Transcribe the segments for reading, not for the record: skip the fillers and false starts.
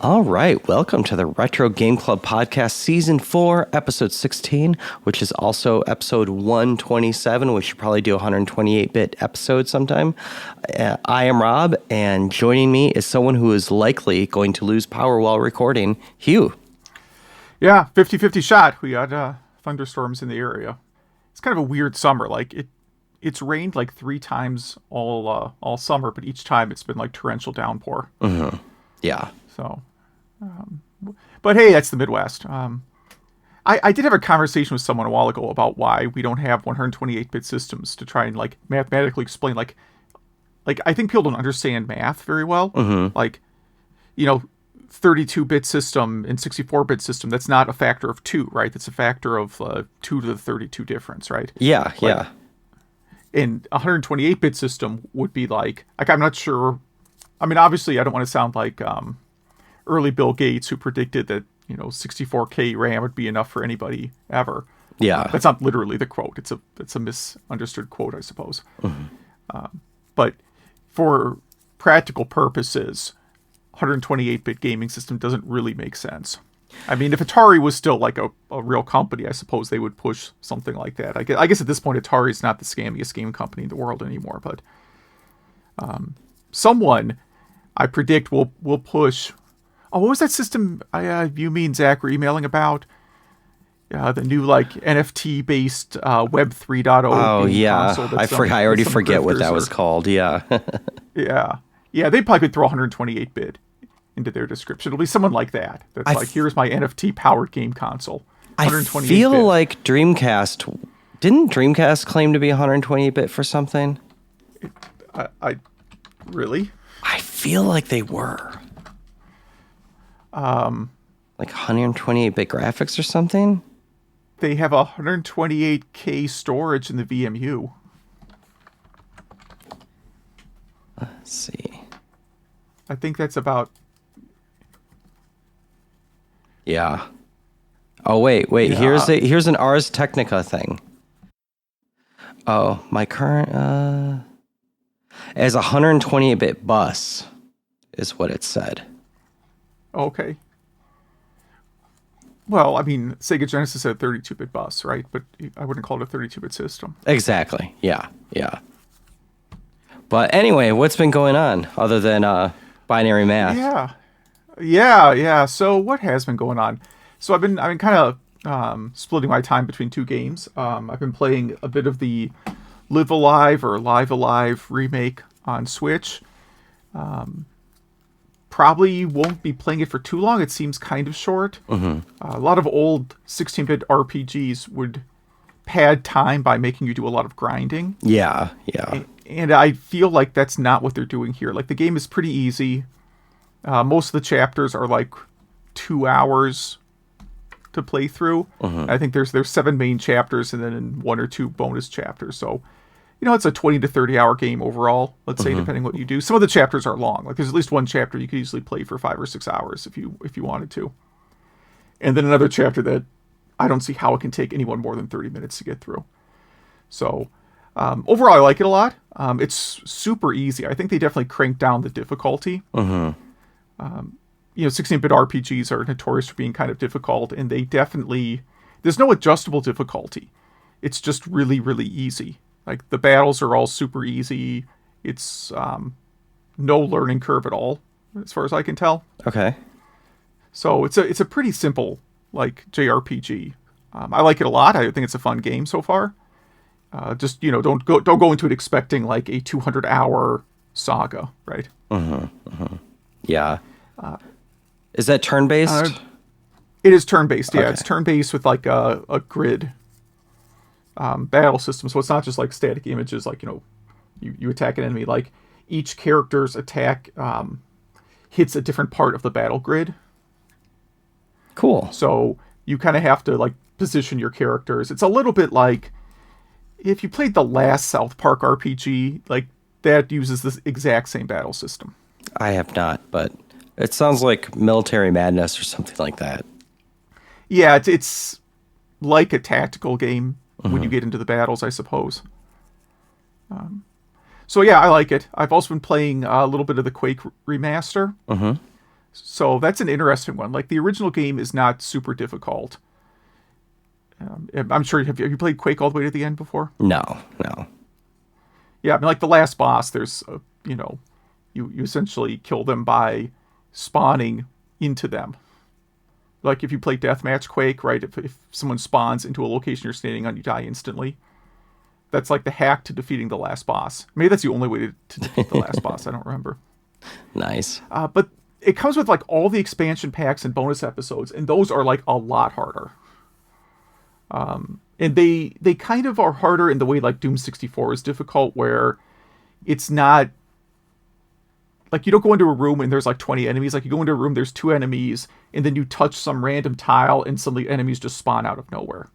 All right, welcome to the Retro Game Club Podcast, Season 4, Episode 16, which is also Episode 127. We should probably do a 128-bit episode sometime. I am Rob, and joining me is someone who is likely going to lose power while recording, Hugh. Yeah, 50-50 shot. We got thunderstorms in the area. It's kind of a weird summer. Like, it's rained like 3 times all summer, but each time it's been like torrential downpour. Mm-hmm. Yeah. So... but hey, that's the Midwest. I did have a conversation with someone a while ago about why we don't have 128-bit systems to try and like mathematically explain like I think people don't understand math very well. Mm-hmm. Like, 32-bit system and 64-bit system, that's not a factor of 2, right? That's a factor of 2 to the 32 difference, right? Yeah, yeah. And a 128-bit system would be like I'm not sure. I mean, obviously, I don't want to sound like early Bill Gates, who predicted that 64K RAM would be enough for anybody ever. Yeah, that's not literally the quote. It's a misunderstood quote, I suppose. Mm-hmm. But for practical purposes, 128-bit gaming system doesn't really make sense. I mean, if Atari was still like a real company, I suppose they would push something like that. I guess at this point, Atari is not the scammiest game company in the world anymore. But someone, I predict, will push. Oh, what was that system you, me, and Zach were emailing about? The new like NFT-based Web 3.0. Oh, yeah. I already forget what that was called. Yeah. Yeah. They probably could throw 128-bit into their description. It'll be someone like that. That's like, here's my NFT-powered game console. I feel like didn't Dreamcast claim to be 128-bit for something? Really? I feel like they were. Like 128-bit graphics or something? They have 128K storage in the VMU. Let's see. I think that's about... Yeah. Oh, wait. Yeah. Here's an Ars Technica thing. Oh, my current... as a 128-bit bus is what it said. Okay. Well, I mean, Sega Genesis had a 32-bit bus, right? But I wouldn't call it a 32-bit system. Exactly. Yeah. But anyway, what's been going on other than binary math? Yeah. So what has been going on? So I've been kind of splitting my time between 2 games. I've been playing a bit of the Live Alive or Live Alive remake on Switch. Probably won't be playing it for too long. It seems kind of short. Mm-hmm. A lot of old 16-bit RPGs would pad time by making you do a lot of grinding. Yeah. And I feel like that's not what they're doing here. Like, the game is pretty easy. Most of the chapters are like 2 hours to play through. Mm-hmm. I think there's 7 main chapters and then 1 or 2 bonus chapters. So, it's a 20 to 30 hour game overall, let's say, Mm-hmm. depending what you do. Some of the chapters are long. Like, there's at least one chapter you could easily play for 5 or 6 hours if you wanted to. And then another chapter that I don't see how it can take anyone more than 30 minutes to get through. So, overall, I like it a lot. It's super easy. I think they definitely cranked down the difficulty. Mm-hmm. 16-bit RPGs are notorious for being kind of difficult, and they definitely... There's no adjustable difficulty. It's just really, really easy. Like, the battles are all super easy. It's no learning curve at all, as far as I can tell. Okay. So it's a pretty simple, like, JRPG. I like it a lot. I think it's a fun game so far. Just, don't go into it expecting, like, a 200-hour saga, right? Mm-hmm. Mm-hmm. Yeah. Is that turn-based? It is turn-based, yeah. Okay. It's turn-based with, like, a grid battle system. So it's not just, like, static images, like, you attack an enemy. Like, each character's attack hits a different part of the battle grid. Cool. So you kind of have to, like, position your characters. It's a little bit like if you played the last South Park RPG, like, that uses the exact same battle system. I have not, but it sounds like Military Madness or something like that. Yeah, it's like a tactical game Mm-hmm. when you get into the battles, I suppose. So yeah, I like it. I've also been playing a little bit of the Quake Remaster. Mm-hmm. So that's an interesting one. Like, the original game is not super difficult. I'm sure, have you played Quake all the way to the end before? No. Yeah, I mean, like the last boss, there's, you essentially kill them by spawning into them. Like, if you play Deathmatch Quake, right, if someone spawns into a location you're standing on, you die instantly. That's like the hack to defeating the last boss. Maybe that's the only way to defeat the last boss. I don't remember. Nice. But it comes with like all the expansion packs and bonus episodes, and those are like a lot harder. And they kind of are harder in the way like Doom 64 is difficult, where it's not like you don't go into a room and there's like 20 enemies. Like, you go into a room, there's 2 enemies, and then you touch some random tile and suddenly enemies just spawn out of nowhere.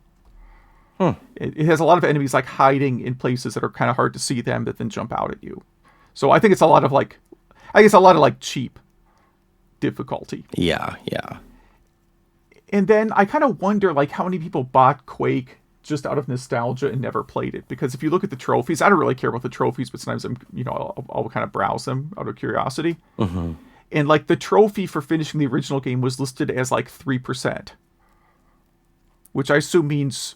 It has a lot of enemies like hiding in places that are kind of hard to see them, that then jump out at you. So I think it's a lot of like cheap difficulty. Yeah. And then I kind of wonder, like, how many people bought Quake just out of nostalgia and never played it. Because if you look at the trophies, I don't really care about the trophies, but sometimes I'll kind of browse them out of curiosity. Mm-hmm. And like, the trophy for finishing the original game was listed as like 3%, which I assume means,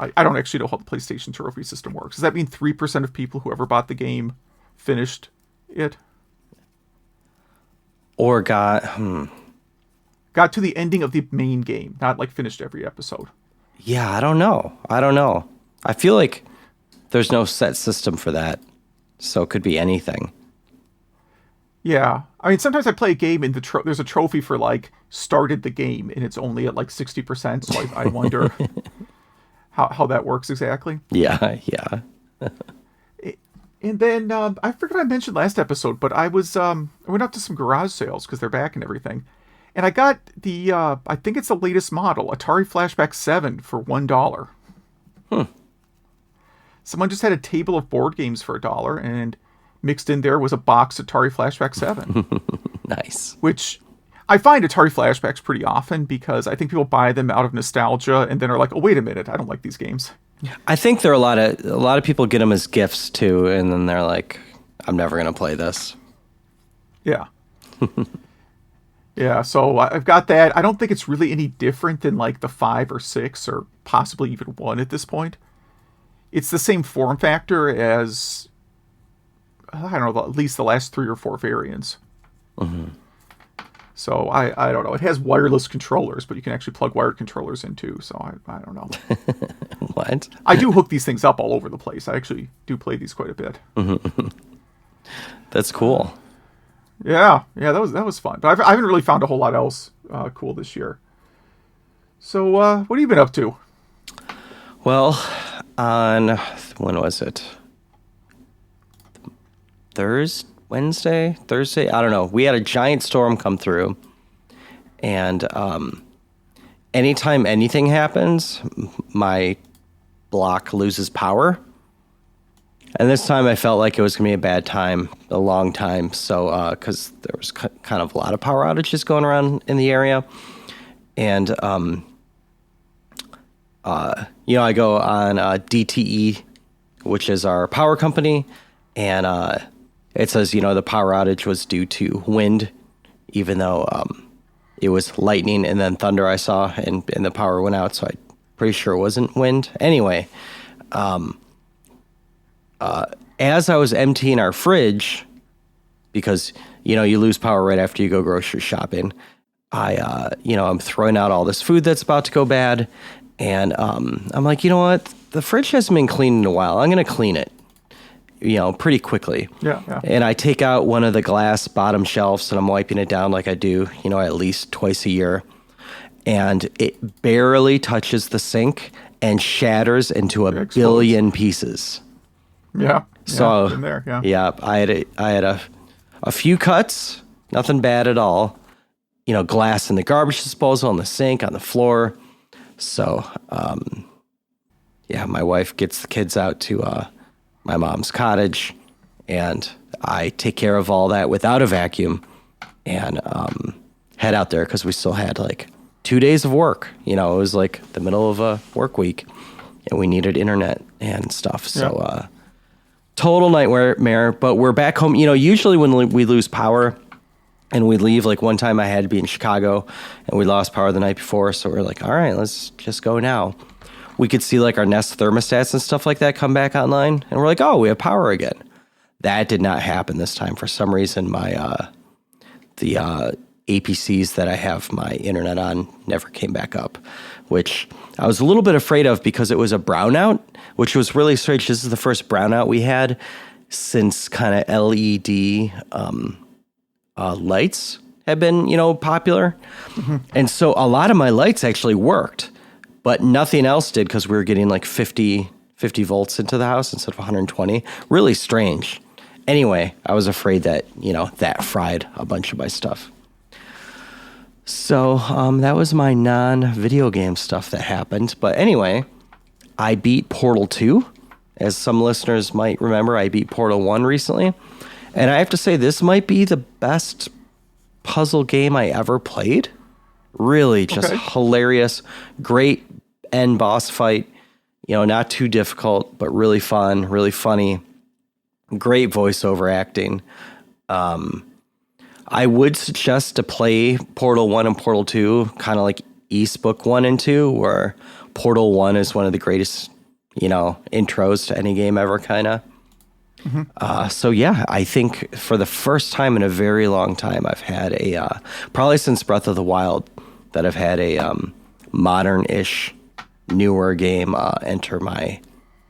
I don't actually know how the PlayStation trophy system works. Does that mean 3% of people who ever bought the game finished it? Or got to the ending of the main game, not like finished every episode. Yeah, I don't know. I feel like there's no set system for that, so it could be anything. Yeah. I mean, sometimes I play a game and there's a trophy for like started the game and it's only at like 60%, so I wonder how that works exactly. Yeah. And then I forgot I mentioned last episode, but I went up to some garage sales because they're back and everything. And I got the, I think it's the latest model, Atari Flashback 7 for $1. Someone just had a table of board games for $1, and mixed in there was a box Atari Flashback 7. Nice. Which I find Atari Flashbacks pretty often, because I think people buy them out of nostalgia and then are like, oh, wait a minute, I don't like these games. I think there are a lot of people get them as gifts too, and then they're like, I'm never going to play this. Yeah. Yeah, so I've got that. I don't think it's really any different than like the 5 or 6 or possibly even 1 at this point. It's the same form factor as, I don't know, at least the last 3 or 4 variants. Mm-hmm. So I don't know. It has wireless controllers, but you can actually plug wired controllers in too. So I don't know. What? I do hook these things up all over the place. I actually do play these quite a bit. That's cool. Yeah, that was fun. But I haven't really found a whole lot else cool this year. So what have you been up to? Well, when was it? Thursday? I don't know. We had a giant storm come through, and anytime anything happens, my block loses power. And this time I felt like it was going to be a bad time, a long time. So, because there was kind of a lot of power outages going around in the area. And, I go on DTE, which is our power company. And it says, the power outage was due to wind, even though it was lightning and then thunder I saw, and the power went out. So I'm pretty sure it wasn't wind. Anyway, as I was emptying our fridge, because, you lose power right after you go grocery shopping, I'm throwing out all this food that's about to go bad. And I'm like, you know what? The fridge hasn't been cleaned in a while. I'm going to clean it, pretty quickly. Yeah. And I take out one of the glass bottom shelves and I'm wiping it down like I do, at least twice a year. And it barely touches the sink and shatters into a billion pieces. Yeah. So in there, yeah. Yeah, I had a few cuts, nothing bad at all. Glass in the garbage disposal, on the sink, on the floor. So, my wife gets the kids out to my mom's cottage, and I take care of all that without a vacuum, and head out there because we still had like 2 days of work. It was like the middle of a work week, and we needed internet and stuff. So, total nightmare, but we're back home. Usually when we lose power, And we leave, like one time I had to be in Chicago and we lost power the night before. So we're like, all right, let's just go now. We could see like our Nest thermostats and stuff like that come back online. And we're like, oh, we have power again. That did not happen this time. For some reason, the APCs that I have my internet on never came back up, which I was a little bit afraid of because it was a brownout, which was really strange. This is the first brownout we had since kind of LED lights have been, popular. Mm-hmm. And so a lot of my lights actually worked, but nothing else did because we were getting like 50 volts into the house instead of 120. Really strange. Anyway, I was afraid that, that fried a bunch of my stuff. So that was my non-video game stuff that happened. But anyway, I beat Portal 2. As some listeners might remember, I beat Portal 1 recently. And I have to say, this might be the best puzzle game I ever played. Really just hilarious. Great end boss fight. Not too difficult, but really fun, really funny. Great voiceover acting. I would suggest to play Portal 1 and Portal 2, kind of like East Book 1 and 2, where Portal 1 is one of the greatest, intros to any game ever, kind of. Mm-hmm. So yeah, I think for the first time in a very long time, I've had probably since Breath of the Wild, that I've had a modern-ish, newer game enter my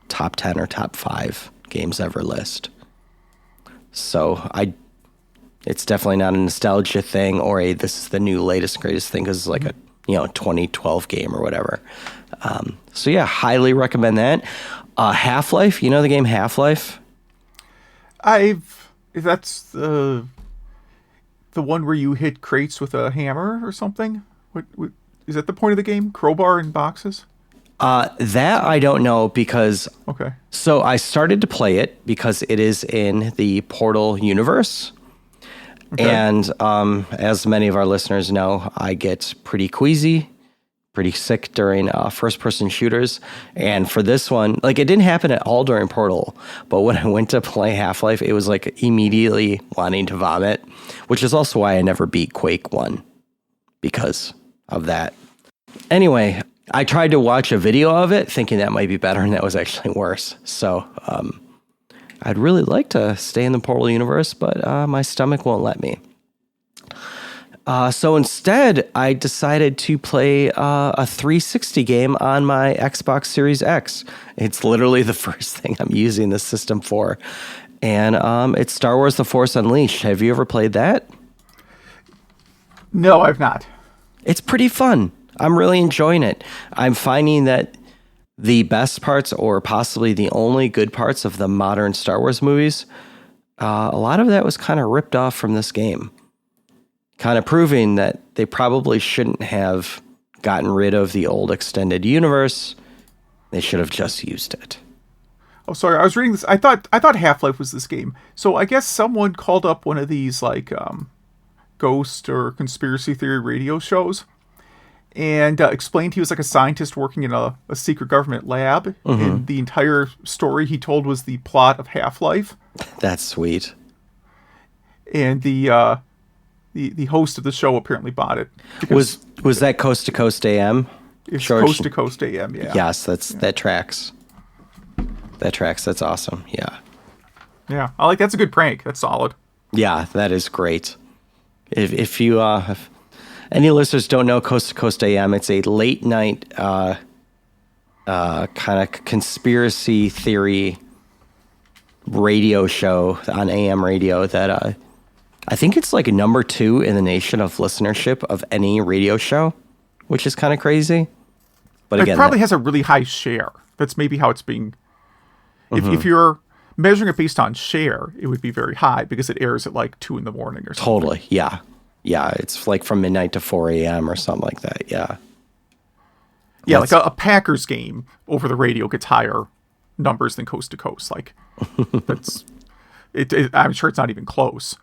top 10 or top 5 games ever list. So it's definitely not a nostalgia thing or this is the new latest greatest thing because it's like a 2012 game or whatever. So yeah, highly recommend that. Half-Life, the game Half-Life? That's the one where you hit crates with a hammer or something? What is that the point of the game? Crowbar and boxes? That I don't know because... Okay. So I started to play it because it is in the Portal universe. Okay. And as many of our listeners know, I get pretty queasy, pretty sick during first-person shooters. And for this one, like it didn't happen at all during Portal, but when I went to play Half-Life, it was like immediately wanting to vomit, which is also why I never beat Quake 1 because of that. Anyway, I tried to watch a video of it thinking that might be better, and that was actually worse. So I'd really like to stay in the Portal universe, but my stomach won't let me. So instead, I decided to play a 360 game on my Xbox Series X. It's literally the first thing I'm using this system for. And it's Star Wars The Force Unleashed. Have you ever played that? No, I've not. It's pretty fun. I'm really enjoying it. I'm finding that the best parts, or possibly the only good parts of the modern Star Wars movies, a lot of that was kind of ripped off from this game. Kind of proving that they probably shouldn't have gotten rid of the old extended universe. They should have just used it. Oh, sorry. I was reading this. I thought Half-Life was this game. So I guess someone called up one of these like ghost or conspiracy theory radio shows and explained he was like a scientist working in a secret government lab. Mm-hmm. And the entire story he told was the plot of Half-Life. That's sweet. And the host of the show apparently bought it. Was that Coast to Coast AM? It's Coast to Coast AM, yeah. Yes, that tracks. That tracks. That's awesome. Yeah. Yeah, that's a good prank. That's solid. Yeah, that is great. If you if any listeners don't know Coast to Coast AM, it's a late night kind of conspiracy theory radio show on AM radio that I think it's like number 2 in the nation of listenership of any radio show, which is kind of crazy. But again, it probably has a really high share. That's maybe how it's being. If you're measuring it based on share, it would be very high because it airs at like 2 a.m. or something. Totally, yeah. Yeah, it's like from midnight to 4 a.m. or something like that, yeah. Yeah, like a Packers game over the radio gets higher numbers than Coast to Coast. Like, that's it. I'm sure it's not even close.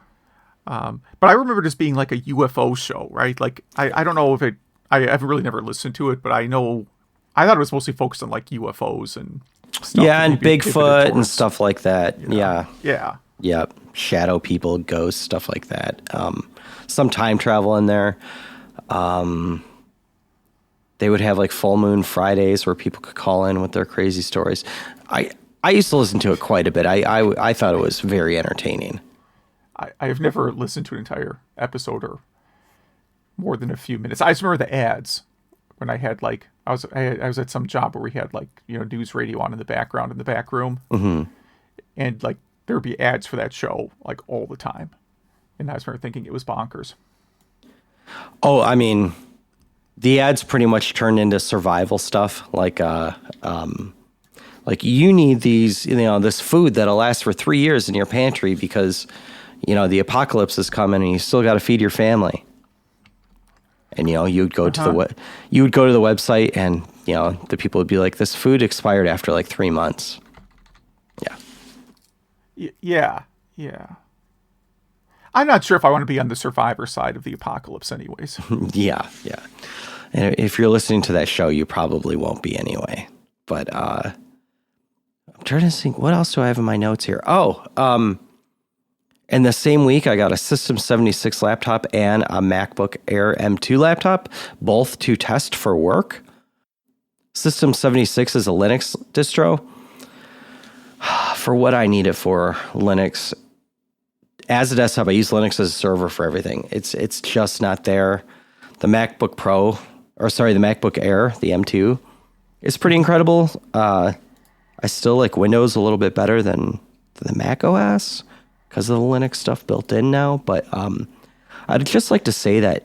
But I remember this being like a UFO show, right? Like, I don't know if it... I haven't really never listened to it, but I thought it was mostly focused on like UFOs and stuff. Yeah, and Bigfoot and stuff like that. Yeah. Yeah. Yep. Shadow people, ghosts, stuff like that. some time travel in there. They would have like Full Moon Fridays where people could call in with their crazy stories. I used to listen to it quite a bit. I thought it was very entertaining. I have never listened to an entire episode or more than a few minutes. I just remember the ads when I had like I was at some job where we had like news radio on in the background in the back room, and like there would be ads for that show like all the time, and I just remember thinking it was bonkers. Oh, I mean, the ads pretty much turned into survival stuff, like you need these, this food that'll last for 3 years in your pantry because, the apocalypse is coming and you still got to feed your family. And, you would go to the website and, the people would be like, this food expired after like 3 months. Yeah. Yeah. I'm not sure if I want to be on the survivor side of the apocalypse anyways. Yeah. And if you're listening to that show, you probably won't be anyway. But I'm trying to think, what else do I have in my notes here? In the same week, I got a System 76 laptop and a MacBook Air M2 laptop, both to test for work. System 76 is a Linux distro. For what I need it for, Linux. As a desktop, I use Linux as a server for everything. It's just not there. The MacBook Air, the M2, is pretty incredible. I still like Windows a little bit better than the Mac OS because of the Linux stuff built in now. But I'd just like to say that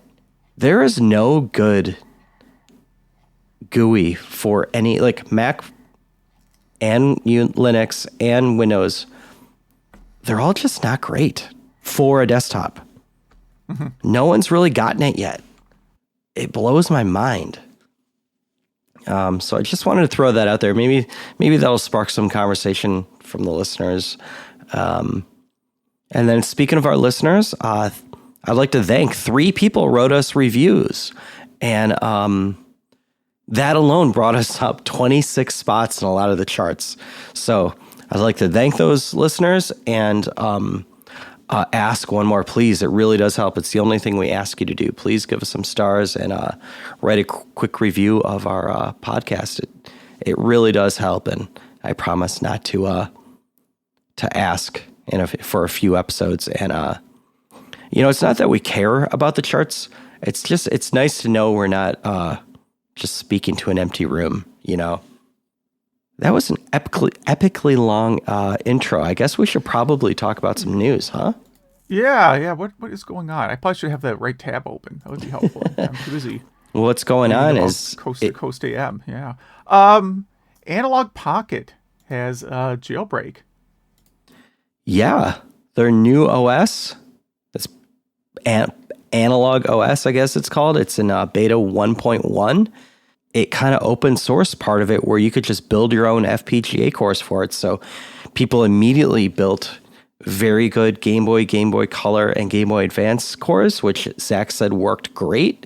there is no good GUI for any like Mac and Linux and Windows. They're all just not great for a desktop. Mm-hmm. No one's really gotten it yet. It blows my mind. So I just wanted to throw that out there. Maybe that'll spark some conversation from the listeners. And then speaking of our listeners, I'd like to thank 3 people wrote us reviews. And that alone brought us up 26 spots in a lot of the charts. So I'd like to thank those listeners and ask one more, please. It really does help. It's the only thing we ask you to do. Please give us some stars and write a quick review of our podcast. It really does help, and I promise not to ask for a few episodes. And it's not that we care about the charts. It's nice to know we're not just speaking to an empty room. That was an epically long intro. I guess we should probably talk about some news, huh? Yeah. What is going on? I probably should have the right tab open. That would be helpful. I'm too busy. Well, what's going on is Coast to Coast AM. Yeah. Analogue Pocket has Jailbreak. Yeah, their new OS. It's Analogue OS, I guess it's called. It's in beta 1.1. It kind of open source part of it where you could just build your own FPGA cores for it. So people immediately built very good Game Boy Color, and Game Boy Advance cores, which Zach said worked great.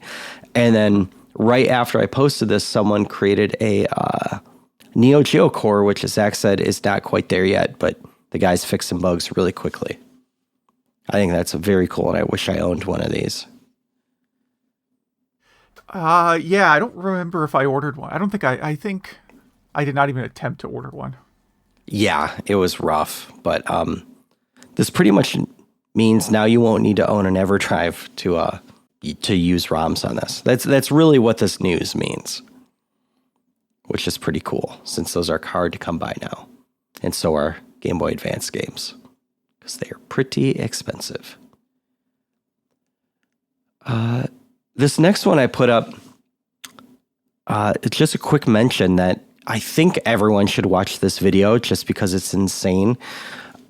And then right after I posted this, someone created a Neo Geo Core, which Zach said is not quite there yet, but the guys fixed some bugs really quickly. I think that's very cool, and I wish I owned one of these. Yeah, I don't remember if I ordered one. I think I did not even attempt to order one. Yeah, it was rough, but this pretty much means now you won't need to own an EverDrive to use ROMs on this. That's really what this news means, which is pretty cool since those are hard to come by now, and so are Game Boy Advance games because they are pretty expensive. This next one I put up, it's just a quick mention that I think everyone should watch this video just because it's insane.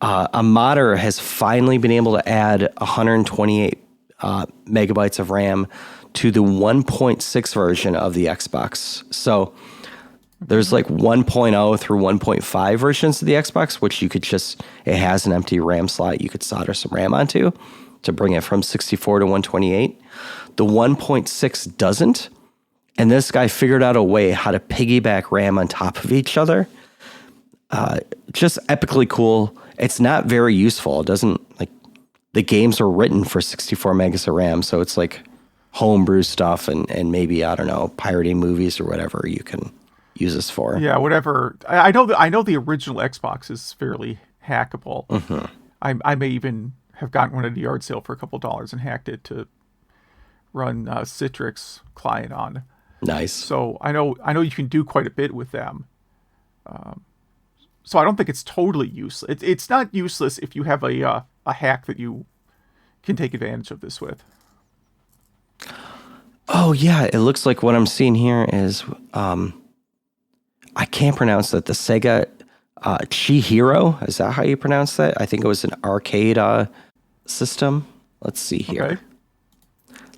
A modder has finally been able to add 128 megabytes of RAM to the 1.6 version of the Xbox. So there's like 1.0 through 1.5 versions of the Xbox, which it has an empty RAM slot you could solder some RAM onto to bring it from 64 to 128. The 1.6 doesn't. And this guy figured out a way how to piggyback RAM on top of each other. Just epically cool. It's not very useful. It doesn't the games are written for 64 megas of RAM, so it's like homebrew stuff and maybe, I don't know, pirating movies or whatever you can use this for. Yeah, whatever. I know the original Xbox is fairly hackable. Mm-hmm. I may even have gotten one at a yard sale for a couple $dollars and hacked it to run Citrix client on. Nice. So I know you can do quite a bit with them. So I don't think it's totally useless. It's not useless if you have a hack that you can take advantage of this with. Oh yeah, it looks like what I'm seeing here is I can't pronounce that. The Sega Chihiro, is that how you pronounce that? I think it was an arcade system. Let's see here. Okay.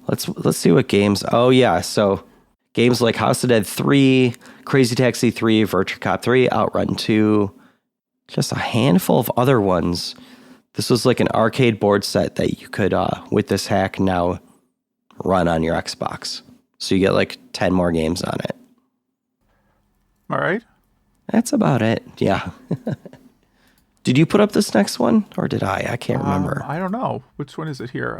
Let's see what games. Oh yeah, so games like House of Dead 3, Crazy Taxi 3, Virtua Cop 3, Outrun 2, just a handful of other ones. This was like an arcade board set that you could, with this hack, now run on your Xbox. So you get like 10 more games on it. All right. That's about it. Yeah. Did you put up this next one or did I? I can't remember. I don't know. Which one is it here?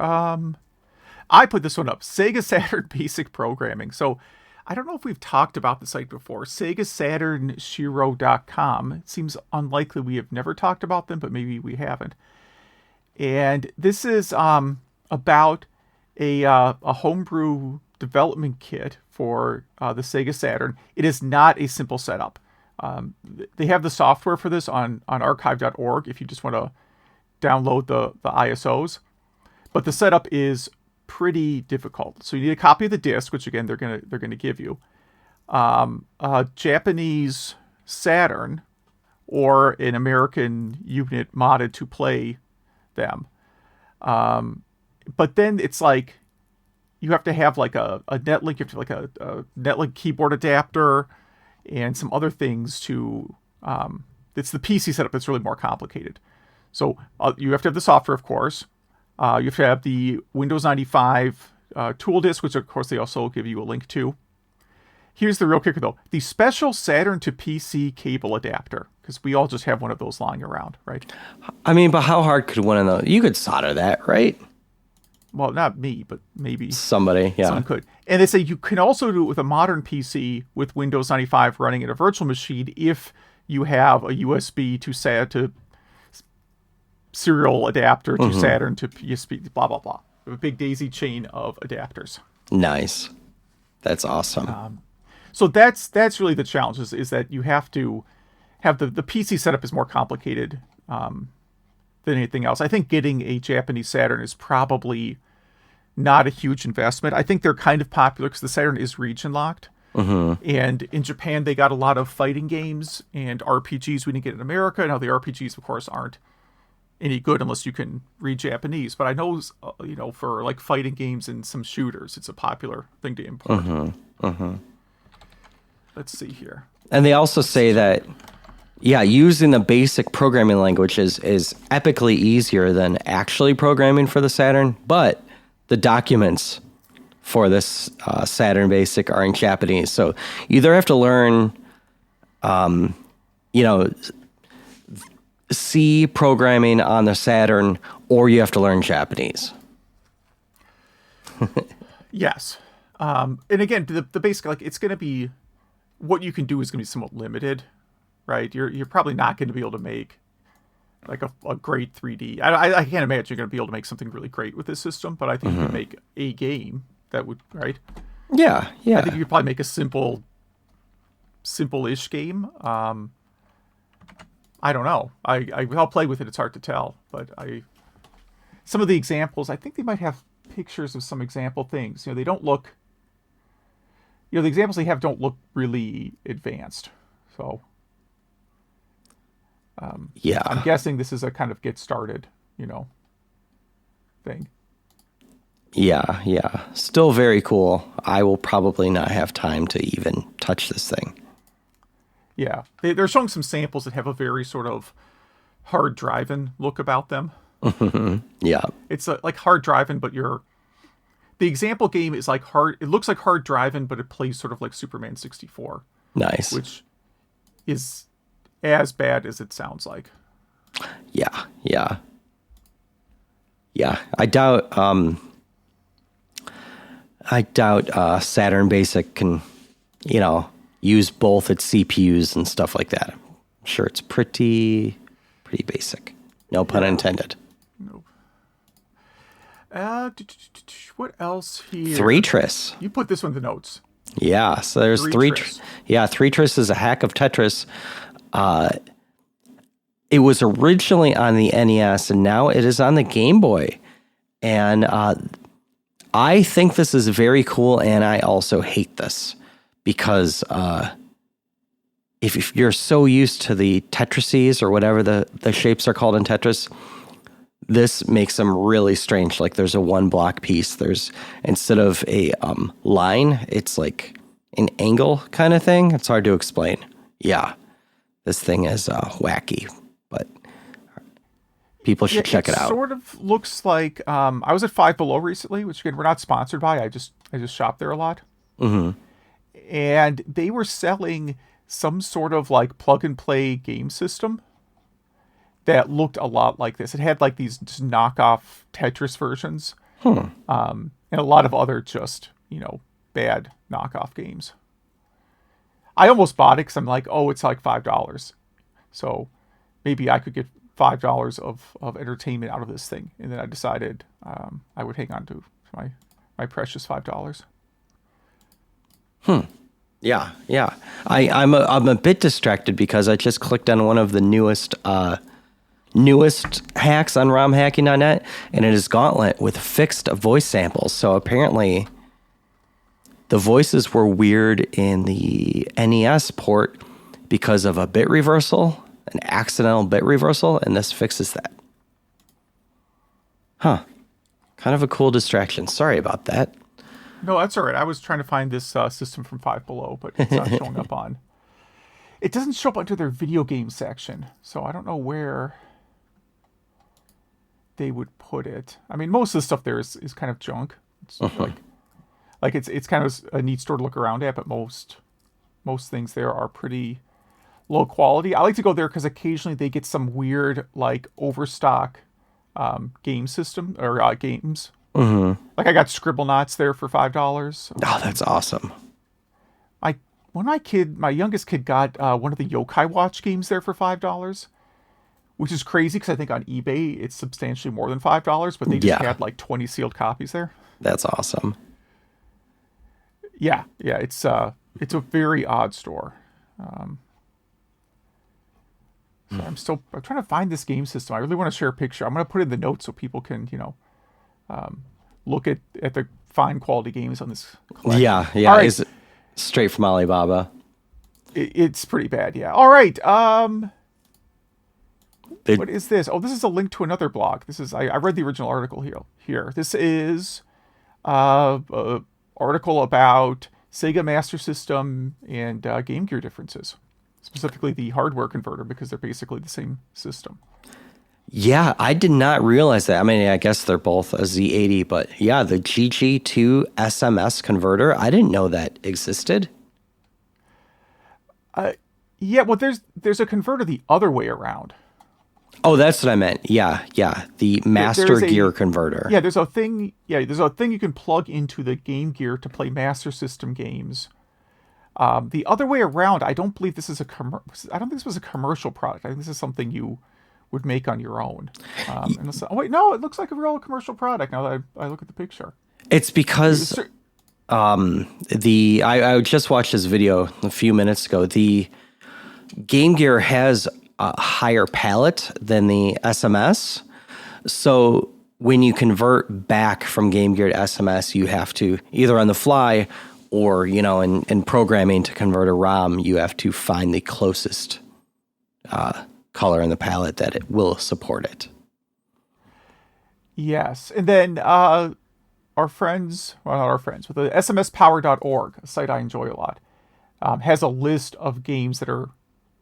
I put this one up. Sega Saturn Basic Programming. So I don't know if we've talked about the site before. SegaSaturnShiro.com. It seems unlikely we have never talked about them, but maybe we haven't. And this is about a homebrew development kit for the Sega Saturn. It is not a simple setup. They have the software for this on archive.org if you just want to download the ISOs. But the setup is pretty difficult. So you need a copy of the disc, which again they're gonna give you. A Japanese Saturn or an American unit modded to play them. But then it's like you have to have like a netlink, you have to have like a netlink keyboard adapter and some other things to it's the PC setup that's really more complicated. So you have to have the software, of course. You have to have the Windows 95 tool disk, which of course they also give you a link to. Here's the real kicker though. The special Saturn to PC cable adapter, because we all just have one of those lying around, right? I mean, but how hard could one of those? You could solder that, right? Well, not me, but maybe somebody, yeah. Some could. And they say you can also do it with a modern PC with Windows 95 running in a virtual machine if you have a USB to serial adapter to Saturn to USB, blah, blah, blah. A big daisy chain of adapters. Nice. That's awesome. So that's really the challenge is that you have to have the PC setup is more complicated than anything else. I think getting a Japanese Saturn is probably not a huge investment. I think they're kind of popular because the Saturn is region locked. And in Japan, they got a lot of fighting games and RPGs we didn't get in America. Now the RPGs, of course, aren't any good unless you can read Japanese. But I know, for like fighting games and some shooters, it's a popular thing to import. Let's see here. And they also say that, yeah, using the basic programming language is epically easier than actually programming for the Saturn, but the documents for this Saturn Basic are in Japanese. So you either have to learn, C programming on the Saturn, or you have to learn Japanese. Yes. And again, the basic, like, it's going to be, what you can do is going to be somewhat limited, right? You're probably not going to be able to make like a great 3D. I can't imagine you're going to be able to make something really great with this system, but I think you can make a game that would, right? Yeah. I think you could probably make a simple-ish game. I don't know. I'll play with it. It's hard to tell, but some of the examples, I think they might have pictures of some example things. They don't look, the examples they have don't look really advanced. So, yeah, I'm guessing this is a kind of get started, thing. Yeah. Still very cool. I will probably not have time to even touch this thing. Yeah. They're showing some samples that have a very sort of hard driving look about them. Yeah. It's like hard driving, but the example game is like hard. It looks like hard driving, but it plays sort of like Superman 64. Nice. Which is as bad as it sounds like. Yeah. Yeah, I doubt Saturn Basic can, use both its CPUs and stuff like that. I'm sure it's pretty basic. No pun intended. Nope. What else here? Threetris. You put this one in the notes. Yeah, so there's Threetris. Threetris is a hack of Tetris. It was originally on the NES, and now it is on the Game Boy. And I think this is very cool, and I also hate this because if you're so used to the Tetrises or whatever the shapes are called in Tetris, this makes them really strange. Like there's a one block piece. There's, instead of a line, it's like an angle kind of thing. It's hard to explain. Yeah, this thing is wacky, but people should check it out. It sort of looks like I was at Five Below recently, which again we're not sponsored by. I just shop there a lot, and they were selling some sort of like plug and play game system that looked a lot like this. It had like these just knockoff Tetris versions, and a lot of other just bad knockoff games. I almost bought it because I'm like, oh, it's like $5, so maybe I could get $5 of entertainment out of this thing. And then I decided I would hang on to my precious $5. Yeah. I'm a bit distracted because I just clicked on one of the newest hacks on romhacking.net, and it is Gauntlet with fixed voice samples. So apparently the voices were weird in the NES port because of a bit reversal, an accidental bit reversal, and this fixes that. Huh. Kind of a cool distraction. Sorry about that. No, that's all right. I was trying to find this system from Five Below, but it's not showing up on. It doesn't show up under their video game section, so I don't know where they would put it. I mean, most of the stuff there is kind of junk. It's like it's kind of a neat store to look around at, but most things there are pretty low quality. I like to go there because occasionally they get some weird like overstock game system or games. Like I got Scribblenauts there for $5. Oh, that's awesome. My youngest kid got one of the Yokai Watch games there for $5, which is crazy because I think on eBay it's substantially more than $5, but they just had like 20 sealed copies there. That's awesome. Yeah, it's a very odd store. So I'm trying to find this game system. I really want to share a picture. I'm going to put it in the notes so people can, look at the fine quality games on this collection. Yeah. Right. Is it straight from Alibaba? It's pretty bad, yeah. All right. What is this? Oh, this is a link to another blog. This is I read the original article here. This is a article about Sega Master System and Game Gear differences. Specifically the hardware converter, because they're basically the same system. Yeah, I did not realize that. I mean, I guess they're both a Z80, but yeah, the GG2 SMS converter, I didn't know that existed. Yeah, well, there's a converter the other way around. Oh, that's what I meant. Yeah, the Master Gear converter. Yeah, there's a thing you can plug into the Game Gear to play Master System games. The other way around, I don't believe this is I don't think this was a commercial product. I think this is something you would make on your own. No, it looks like a real commercial product now that I look at the picture. It's because I just watched this video a few minutes ago. The Game Gear has a higher palette than the SMS. So when you convert back from Game Gear to SMS, you have to either on the fly or, in programming to convert a ROM, you have to find the closest color in the palette that it will support it. Yes. And then not our friends, with the smspower.org, a site I enjoy a lot, has a list of games that are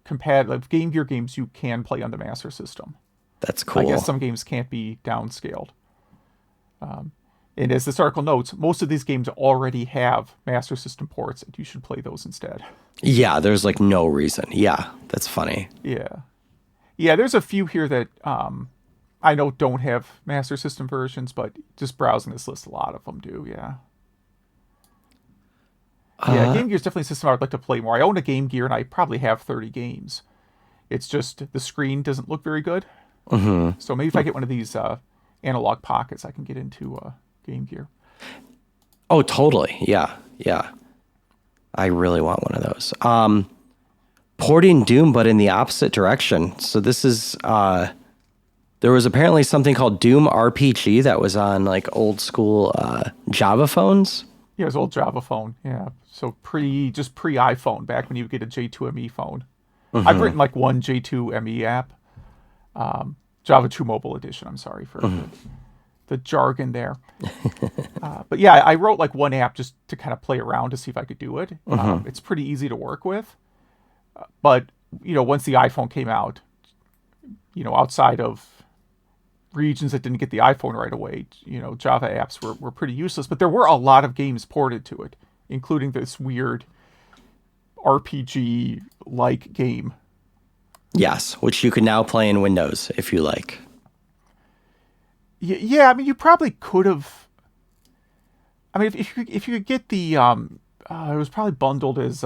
compatible, Game Gear games you can play on the Master System. That's cool. I guess some games can't be downscaled. And as this article notes, most of these games already have Master System ports, and you should play those instead. Yeah, there's like no reason. Yeah, that's funny. Yeah, there's a few here that I I know don't have Master System versions, but just browsing this list, a lot of them do, yeah. Yeah, Game Gear is definitely a system I'd like to play more. I own a Game Gear, and I probably have 30 games. It's just the screen doesn't look very good. Mm-hmm. So maybe if I get one of these analog pockets, I can get into Game Gear. Oh, totally. Yeah, yeah. I really want one of those. Porting Doom, but in the opposite direction. So this is there was apparently something called Doom RPG that was on like old school Java phones. Yeah, it was old Java phone. Yeah, so pre iPhone, back when you would get a J2ME phone. Mm-hmm. I've written like one J2ME app, Java 2 Mobile Edition. I'm sorry for the jargon there. But yeah, I wrote like one app just to kind of play around to see if I could do it. It's pretty easy to work with. But, once the iPhone came out, outside of regions that didn't get the iPhone right away, Java apps were pretty useless. But there were a lot of games ported to it, including this weird RPG-like game. Yes, which you can now play in Windows if you like. Yeah, I mean, you probably could have. I mean, if you could get the, it was probably bundled as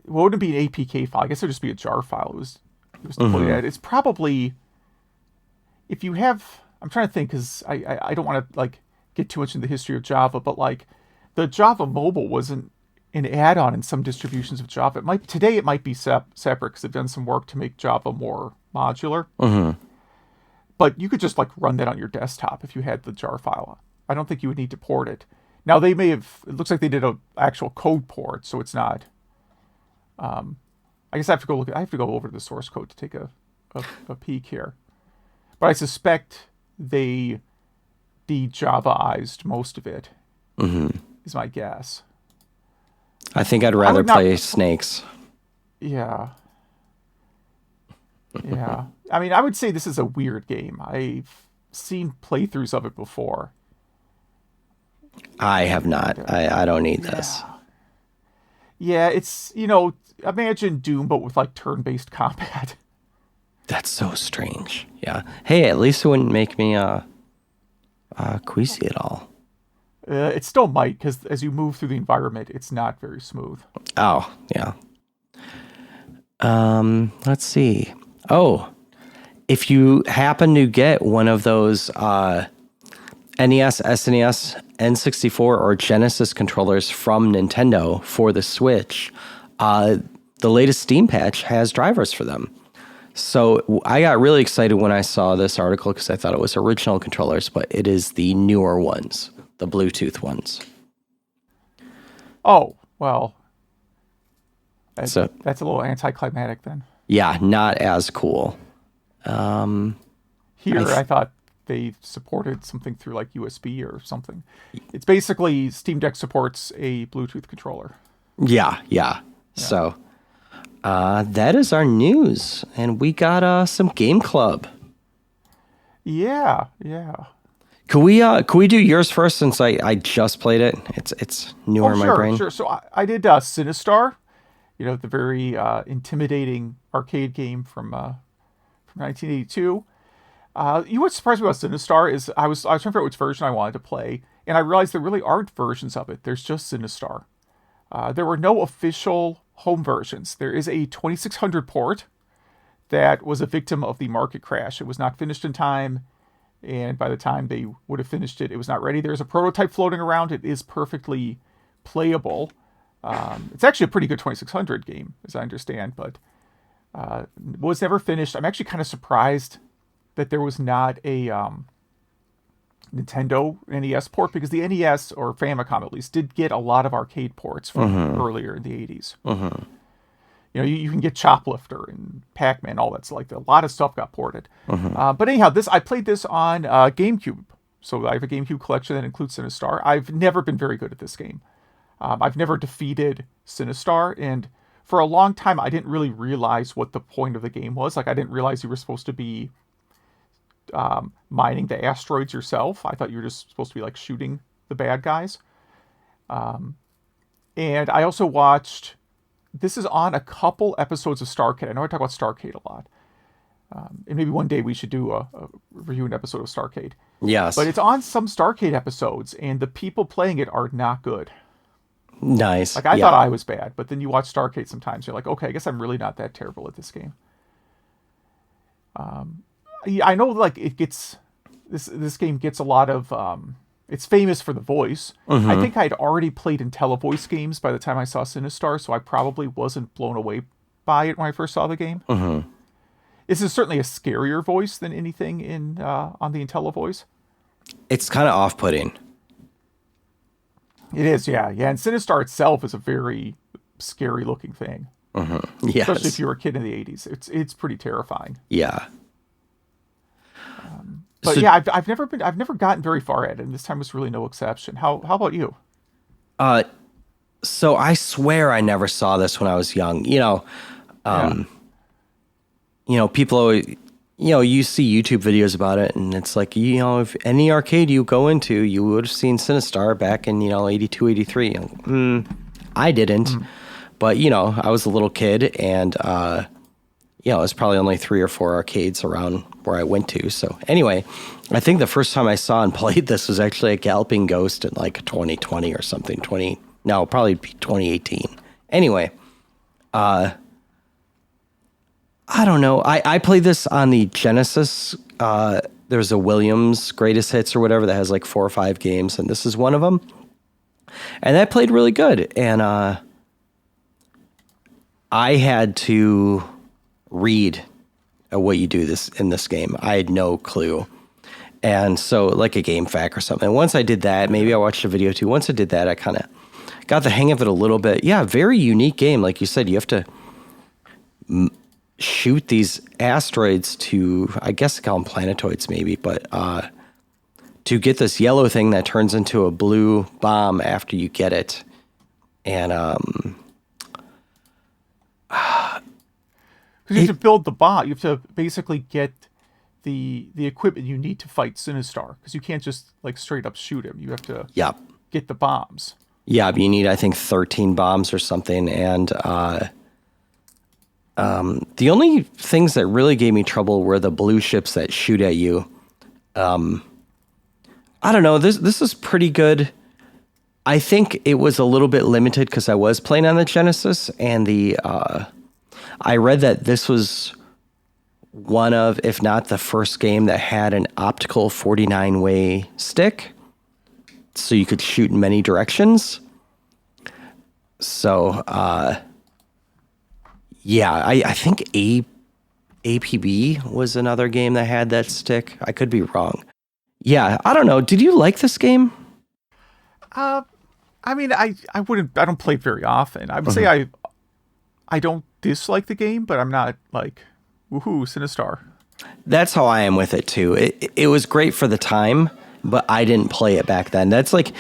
what would it be, an APK file? I guess it would just be a jar file. It was deployed at. It's probably, if you have. I'm trying to think because I don't want to like get too much into the history of Java, but like the Java Mobile wasn't an add-on in some distributions of Java. It might be separate because they've done some work to make Java more modular. Mm-hmm. But you could just like run that on your desktop if you had the jar file. I don't think you would need to port it. Now they may have. It looks like they did an actual code port, so it's not. I guess I have to go look. I have to go over to the source code to take a peek here. But I suspect they de-Javaized most of it. Mm-hmm. Is my guess. I think I'd rather play Snakes. Yeah. Yeah. I mean, I would say this is a weird game. I've seen playthroughs of it before. I have not. I don't need this. Yeah, it's, imagine Doom, but with like turn-based combat. That's so strange. Yeah. Hey, at least it wouldn't make me queasy at all. It still might, because as you move through the environment, it's not very smooth. Oh, yeah. Let's see. Oh, if you happen to get one of those NES, SNES, N64, or Genesis controllers from Nintendo for the Switch, the latest Steam patch has drivers for them. So I got really excited when I saw this article because I thought it was original controllers, but it is the newer ones, the Bluetooth ones. Oh, well, that's a little anticlimactic then. Yeah, not as cool. I thought they supported something through like USB or something. It's basically Steam Deck supports a Bluetooth controller. Yeah. So that is our news, and we got some Game Club. Yeah. Could we do yours first since I just played it? It's newer in my brain. Sure. So I did Sinistar, the very intimidating arcade game from 1982. What surprised me about Sinistar is I was trying to figure out which version I wanted to play, and I realized there really aren't versions of it. There's just Sinistar. There were no official home versions. There is a 2600 port that was a victim of the market crash. It was not finished in time, and by the time they would have finished it, it was not ready. There's a prototype floating around. It is perfectly playable. It's actually a pretty good 2600 game, as I understand, but was never finished. I'm actually kind of surprised that there was not a Nintendo NES port, because the NES, or Famicom at least, did get a lot of arcade ports from earlier in the 80s. Mm-hmm. You can get Choplifter and Pac-Man, all that's like a lot of stuff got ported. Mm-hmm. But anyhow, I played this on GameCube. So I have a GameCube collection that includes Sinistar. I've never been very good at this game. I've never defeated Sinistar, and for a long time I didn't really realize what the point of the game was. Like, I didn't realize you were supposed to be mining the asteroids yourself. I thought you were just supposed to be like shooting the bad guys. And I also watched, this is on a couple episodes of Starcade. I know I talk about Starcade a lot. And maybe one day we should do a review an episode of Starcade. Yes. But it's on some Starcade episodes, and the people playing it are not good. Nice. Like, I thought I was bad, but then you watch Starcade sometimes, you're like, okay, I guess I'm really not that terrible at this game. I know, like, it gets... This game gets a lot of... it's famous for the voice. Mm-hmm. I think I'd already played IntelliVoice games by the time I saw Sinistar, so I probably wasn't blown away by it when I first saw the game. Mm-hmm. This is certainly a scarier voice than anything in on the IntelliVoice. It's kind of off-putting. It is, yeah. And Sinistar itself is a very scary-looking thing. Mm-hmm. Yes. Especially if you were a kid in the 80s. It's pretty terrifying. Yeah. But yeah, I've never gotten very far at it, and this time was really no exception. How about you? So I swear I never saw this when I was young. People always, you see YouTube videos about it, and it's like, if any arcade you go into, you would have seen Sinistar back in, 82, 83. I didn't, but, I was a little kid, and, it was probably only 3 or 4 arcades around where I went to. So anyway, I think the first time I saw and played this was actually a Galloping Ghost in like 2020 or something. Probably 2018. Anyway, I don't know. I played this on the Genesis. There's a Williams Greatest Hits or whatever that has like 4 or 5 games, and this is one of them. And that played really good. And I had to read what you do in this game. I had no clue. And so like a game fact or something. Once I did that, maybe I watched a video too. Once I did that, I kind of got the hang of it a little bit. Yeah, very unique game. Like you said, you have to shoot these asteroids to, I guess call them planetoids maybe, but to get this yellow thing that turns into a blue bomb after you get it. And because you have to build the bomb. You have to basically get the equipment you need to fight Sinistar. Because you can't just like straight up shoot him. You have to get the bombs. Yeah, you need, I think, 13 bombs or something. And the only things that really gave me trouble were the blue ships that shoot at you. I don't know. This is pretty good. I think it was a little bit limited because I was playing on the Genesis, and I read that this was one of, if not the first game that had an optical 49-way stick, so you could shoot in many directions. So, I think APB was another game that had that stick. I could be wrong. Yeah, I don't know. Did you like this game? I mean, I don't play it very often. I would say I don't dislike the game, but I'm not like, woohoo, Sinistar. That's how I am with it too. It was great for the time, but I didn't play it back then. That's like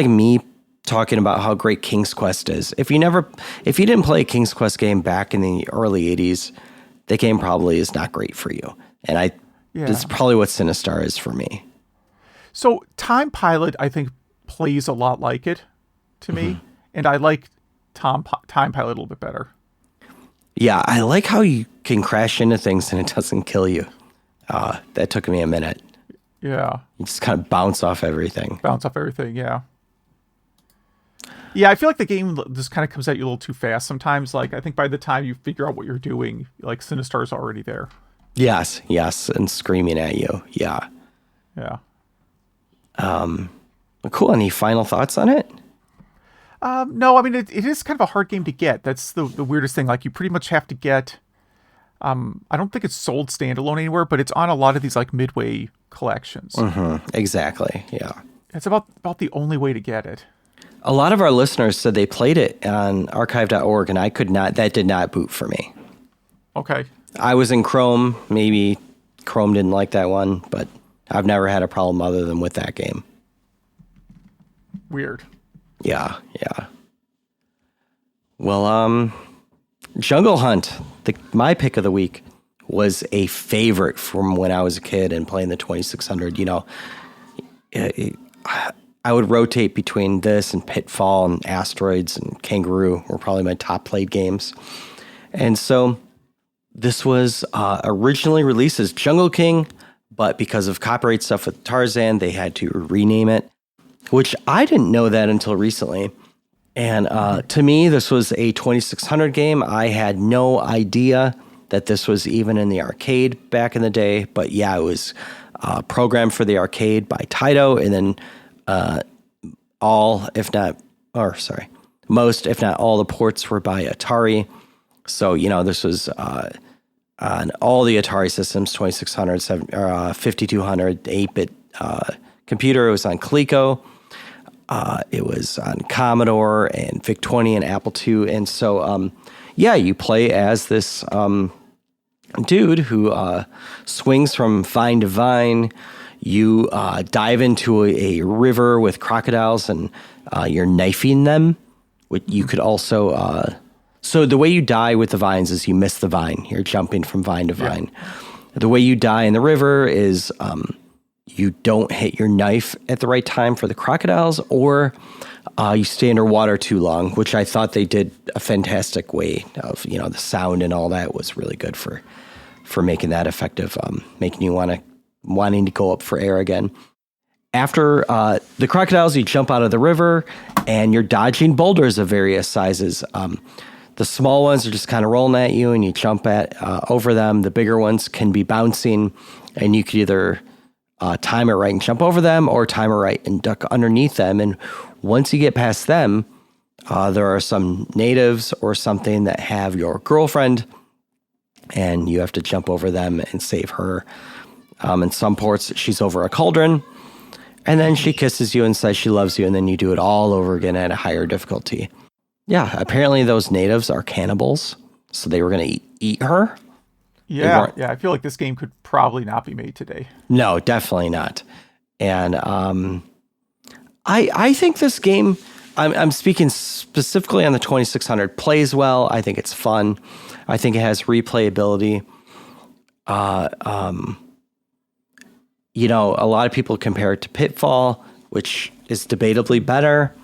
me talking about how great King's Quest is. If you didn't play a King's Quest game back in the early 80s, the game probably is not great for you. And that's probably what Sinistar is for me. So Time Pilot, I think, plays a lot like it to me, and I like Time Pilot a little bit better. Yeah, I like how you can crash into things and it doesn't kill you. That took me a minute. Yeah. You just kind of bounce off everything. Yeah. Yeah, I feel like the game just kind of comes at you a little too fast sometimes. Like, I think by the time you figure out what you're doing, like, Sinistar's already there. Yes, and screaming at you. Yeah. Yeah. Cool. Any final thoughts on it? No, I mean, it is kind of a hard game to get. That's the weirdest thing. Like, you pretty much have to get... I don't think it's sold standalone anywhere, but it's on a lot of these, like, Midway collections. Exactly, yeah. It's about the only way to get it. A lot of our listeners said they played it on archive.org, and that did not boot for me. Okay. I was in Chrome. Maybe Chrome didn't like that one, but I've never had a problem other than with that game. Weird. Yeah. Well, Jungle Hunt, my pick of the week, was a favorite from when I was a kid and playing the 2600. I would rotate between this and Pitfall and Asteroids and Kangaroo were probably my top played games. And so This was originally released as Jungle King, but because of copyright stuff with Tarzan, they had to rename it, which I didn't know that until recently. And to me, this was a 2600 game. I had no idea that this was even in the arcade back in the day. But yeah, it was programmed for the arcade by Taito, and then most, if not all, the ports were by Atari. So, this was on all the Atari systems, 2600, 5200, 8-bit computer. It was on Coleco. It was on Commodore and VIC-20 and Apple II. And so, you play as this dude who swings from vine to vine. You dive into a river with crocodiles, and you're knifing them. You could also... So the way you die with the vines is you miss the vine. You're jumping from vine to vine. The way you die in the river is you don't hit your knife at the right time for the crocodiles, or you stay underwater too long, which I thought they did a fantastic way of, the sound and all that was really good for making that effective, making you wanting to go up for air again. After the crocodiles, you jump out of the river and you're dodging boulders of various sizes. The small ones are just kind of rolling at you, and you jump over them. The bigger ones can be bouncing, and you could either time it right and jump over them, or time it right and duck underneath them. And once you get past them, there are some natives or something that have your girlfriend, and you have to jump over them and save her. In some ports, she's over a cauldron, and then she kisses you and says she loves you, and then you do it all over again at a higher difficulty. Yeah, apparently those natives are cannibals, so they were going to eat her. Yeah, I feel like this game could probably not be made today. No, definitely not. And I think this game, I'm speaking specifically on the 2600, plays well. I think it's fun. I think it has replayability. A lot of people compare it to Pitfall, which is debatably better.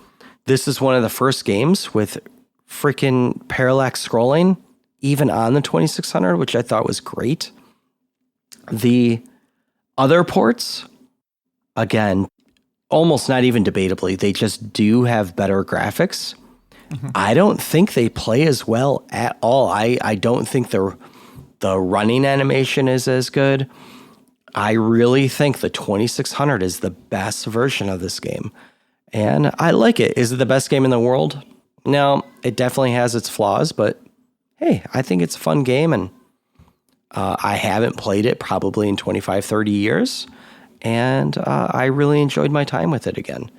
This is one of the first games with freaking parallax scrolling, even on the 2600, which I thought was great. The other ports, again, almost not even debatably, they just do have better graphics. Mm-hmm. I don't think they play as well at all. I don't think the running animation is as good. I really think the 2600 is the best version of this game. And I like it. Is it the best game in the world? No, it definitely has its flaws, but hey, I think it's a fun game, and I haven't played it probably in 25, 30 years, and I really enjoyed my time with it again.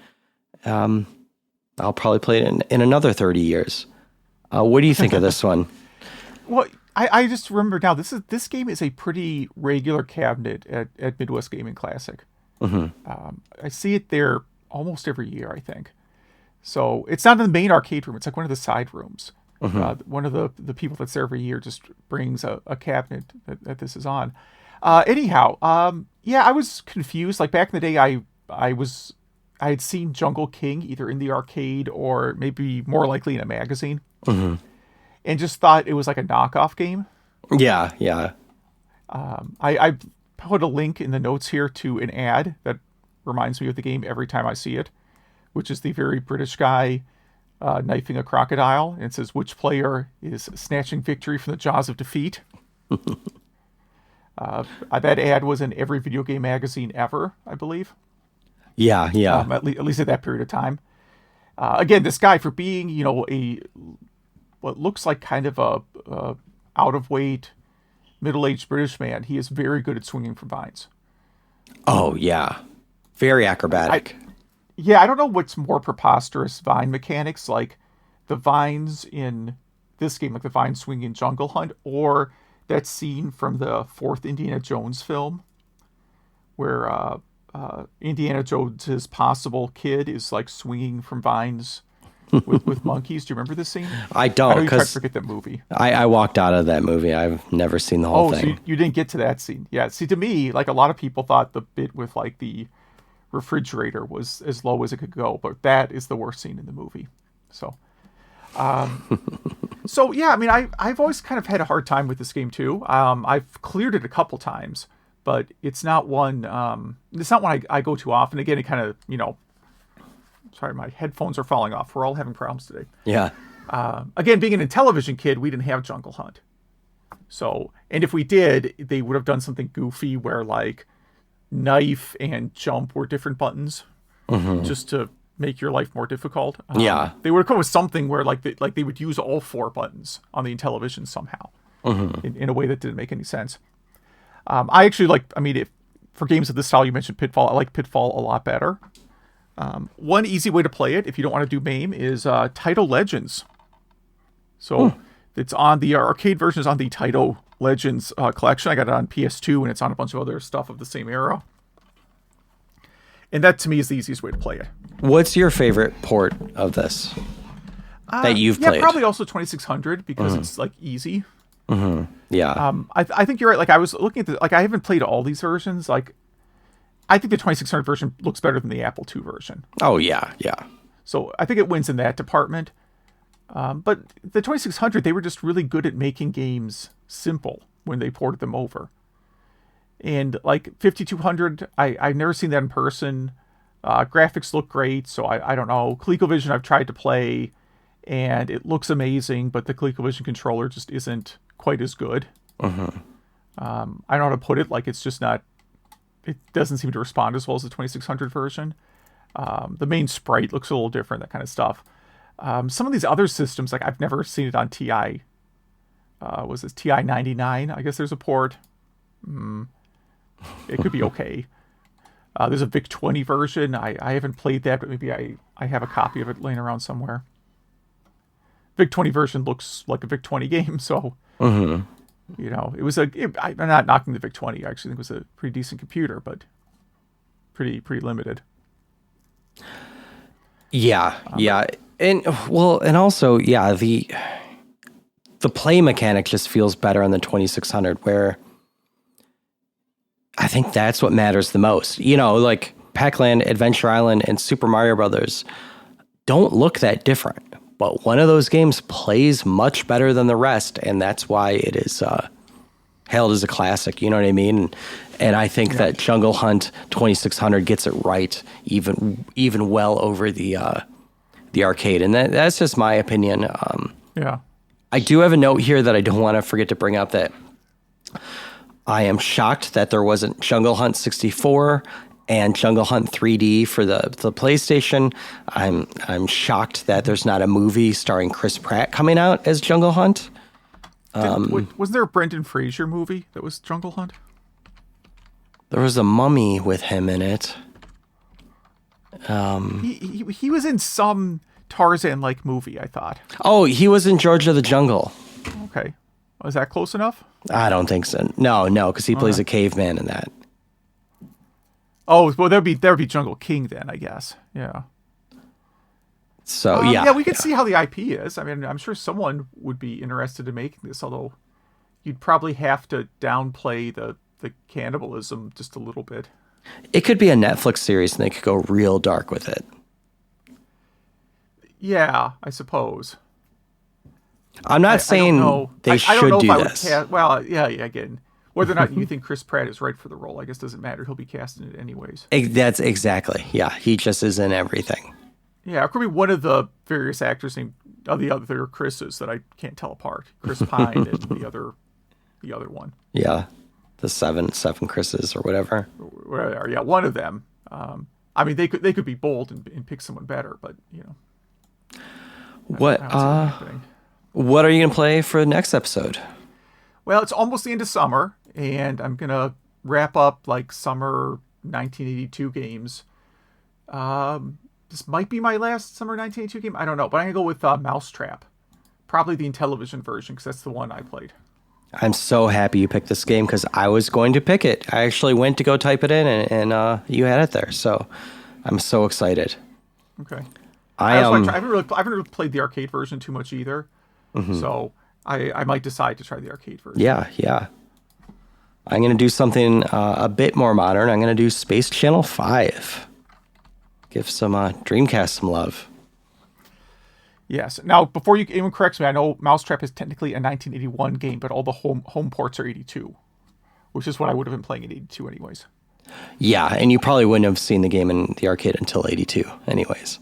I'll probably play it in another 30 years. What do you think of this one? Well, I just remember now, this game is a pretty regular cabinet at Midwest Gaming Classic. Mm-hmm. I see it there almost every year, I think. So it's not in the main arcade room. It's like one of the side rooms. Mm-hmm. One of the people that's there every year just brings a cabinet that this is on. Anyhow, I was confused. Like back in the day, I had seen Jungle King either in the arcade or maybe more likely in a magazine, mm-hmm. and just thought it was like a knockoff game. Yeah. I put a link in the notes here to an ad that reminds me of the game every time I see it, which is the very British guy knifing a crocodile, and it says, which player is snatching victory from the jaws of defeat. That ad was in every video game magazine ever, I believe. Yeah. At least at that period of time. Again, this guy, for being, what looks like kind of a out-of-weight, middle-aged British man, he is very good at swinging from vines. Oh, yeah. Very acrobatic. I don't know what's more preposterous vine mechanics, like the vines in this game, like the vine swing in Jungle Hunt, or that scene from the fourth Indiana Jones film where Indiana Jones's possible kid is like swinging from vines with monkeys. Do you remember this scene? I don't. I know you tried to forget that movie. I walked out of that movie. I've never seen the whole thing. So you didn't get to that scene. Yeah. See, to me, like a lot of people thought the bit with like the refrigerator was as low as it could go, but that is the worst scene in the movie. So So yeah, I mean, I've always kind of had a hard time with this game too. I've cleared it a couple times, but it's not one. It's not one I go too often. Again, it kind of Sorry, my headphones are falling off. We're all having problems today. Yeah. Again, being a Intellivision kid, we didn't have Jungle Hunt. So, and if we did, they would have done something goofy where like knife and jump were different buttons, just to make your life more difficult. Yeah. They would have come with something where like they would use all 4 buttons on the Intellivision somehow, in a way that didn't make any sense. I actually like. I mean, for games of this style, you mentioned Pitfall. I like Pitfall a lot better. One easy way to play it, if you don't want to do MAME, is Taito Legends. So it's on the arcade version is on the Taito Legends collection. I got it on PS2, and it's on a bunch of other stuff of the same era. And that, to me, is the easiest way to play it. What's your favorite port of this that you've played? Yeah, probably also 2600 because it's like easy. Yeah. I think you're right. Like I was looking at I haven't played all these versions. Like I think the 2600 version looks better than the Apple II version. Oh yeah, yeah. So I think it wins in that department. But the 2600, they were just really good at making games simple when they ported them over. And like 5200, I've never seen that in person. Graphics look great, so I don't know. ColecoVision I've tried to play, and it looks amazing, but the ColecoVision controller just isn't quite as good. I don't know how to put it. Like it's just not. It doesn't seem to respond as well as the 2600 version. The main sprite looks a little different, that kind of stuff. Some of these other systems, like I've never seen it on TI. Was this TI 99? I guess there's a port. It could be okay. There's a VIC-20 version. I haven't played that, but maybe I have a copy of it laying around somewhere. VIC-20 version looks like a VIC-20 game, so it was I'm not knocking the VIC-20. I actually think it was a pretty decent computer, but pretty limited. Yeah, yeah, and also the play mechanic just feels better on the 2600, where I think that's what matters the most. Like Pac-Man, Adventure Island, and Super Mario Brothers don't look that different, but one of those games plays much better than the rest, and that's why it is hailed as a classic. You know what I mean? And I think that Jungle Hunt 2600 gets it right, even well over the arcade, and that's just my opinion. I do have a note here that I don't want to forget to bring up, that I am shocked that there wasn't Jungle Hunt 64 and Jungle Hunt 3D for the PlayStation. I'm shocked that there's not a movie starring Chris Pratt coming out as Jungle Hunt. Wasn't there a Brendan Fraser movie that was Jungle Hunt? There was a mummy with him in it. He was in some Tarzan-like movie, I thought. Oh, he was in George of the Jungle. Okay. Was that close enough? I don't think so. No, because he plays a caveman in that. Oh, well, there'd be Jungle King then, I guess. Yeah. So, we could see how the IP is. I mean, I'm sure someone would be interested in making this, although you'd probably have to downplay the cannibalism just a little bit. It could be a Netflix series, and they could go real dark with it. Yeah, I suppose. I'm not saying they should do this. Again, whether or not you think Chris Pratt is right for the role, I guess doesn't matter. He'll be cast in it anyways. That's exactly. Yeah, he just is in everything. Yeah, it could be one of the various actors named the other Chris's that I can't tell apart. Chris Pine and the other one. Yeah, the seven Chris's or whatever. Yeah, one of them. I mean, they could be bold and pick someone better, but What are you gonna play for the next episode? Well, it's almost the end of summer, and I'm gonna wrap up like summer 1982 games. This might be my last summer 1982 game. I don't know, but I'm gonna go with Mousetrap, probably the Intellivision version, because that's the one I played. I'm so happy you picked this game, because I was going to pick it. I actually went to go type it in, and you had it there, so I'm so excited. Okay. I haven't really played the arcade version too much either, so I might decide to try the arcade version. Yeah. I'm going to do something a bit more modern. I'm going to do Space Channel 5. Give some Dreamcast some love. Yes. Now, before you anyone corrects me, I know Mousetrap is technically a 1981 game, but all the home ports are 82, which is what I would have been playing in 82 anyways. Yeah, and you probably wouldn't have seen the game in the arcade until 82 anyways.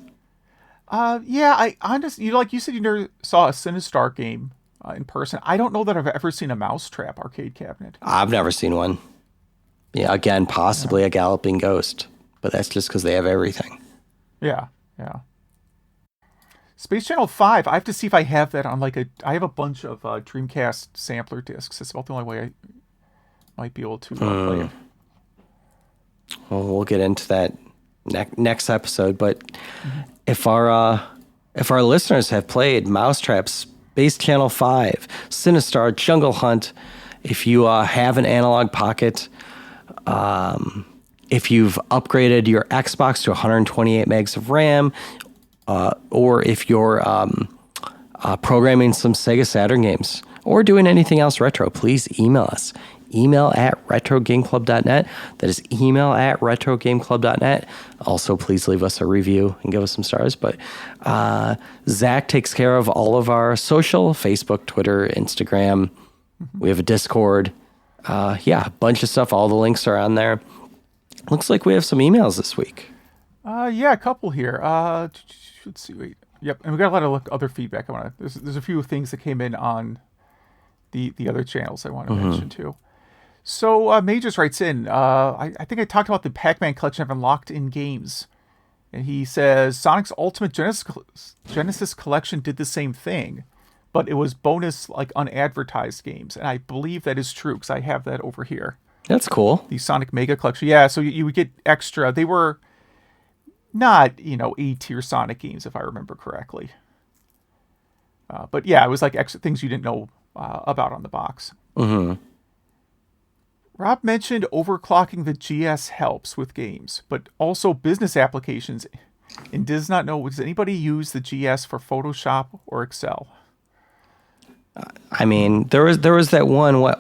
Yeah, I honestly, like you said, you never saw a Sinistar game in person. I don't know that I've ever seen a Mousetrap arcade cabinet. I've never seen one. Yeah, again, possibly a Galloping Ghost, but that's just because they have everything. Yeah. Space Channel 5, I have to see if I have that on I have a bunch of Dreamcast sampler discs. That's about the only way I might be able to play it. Well, we'll get into that next episode, but if our listeners have played Mousetrap, Space Channel 5, Sinistar, Jungle Hunt, if you have an Analog Pocket, if you've upgraded your Xbox to 128 megs of RAM, or if you're programming some Sega Saturn games or doing anything else retro, please email us. Email at retrogameclub.net. That is email at retrogameclub.net. Also, please leave us a review and give us some stars. But Zach takes care of all of our social, Facebook, Twitter, Instagram. We have a Discord. A bunch of stuff. All the links are on there. Looks like we have some emails this week. Yeah, a couple here. Let's see. Wait. Yep, and we got a lot of other feedback. There's a few things that came in on the other channels I want to mention too. So Majors writes in. I think I talked about the Pac-Man collection I've unlocked in games, and he says Sonic's Ultimate Genesis collection did the same thing, but it was bonus unadvertised games, and I believe that is true because I have that over here. That's cool. The Sonic Mega collection. Yeah, so you would get extra. They were not, A-tier Sonic games, if I remember correctly. But yeah, it was like extra things you didn't know about on the box. Mm-hmm. Rob mentioned overclocking the GS helps with games, but also business applications, and does not know, does anybody use the GS for Photoshop or Excel? I mean, there was that one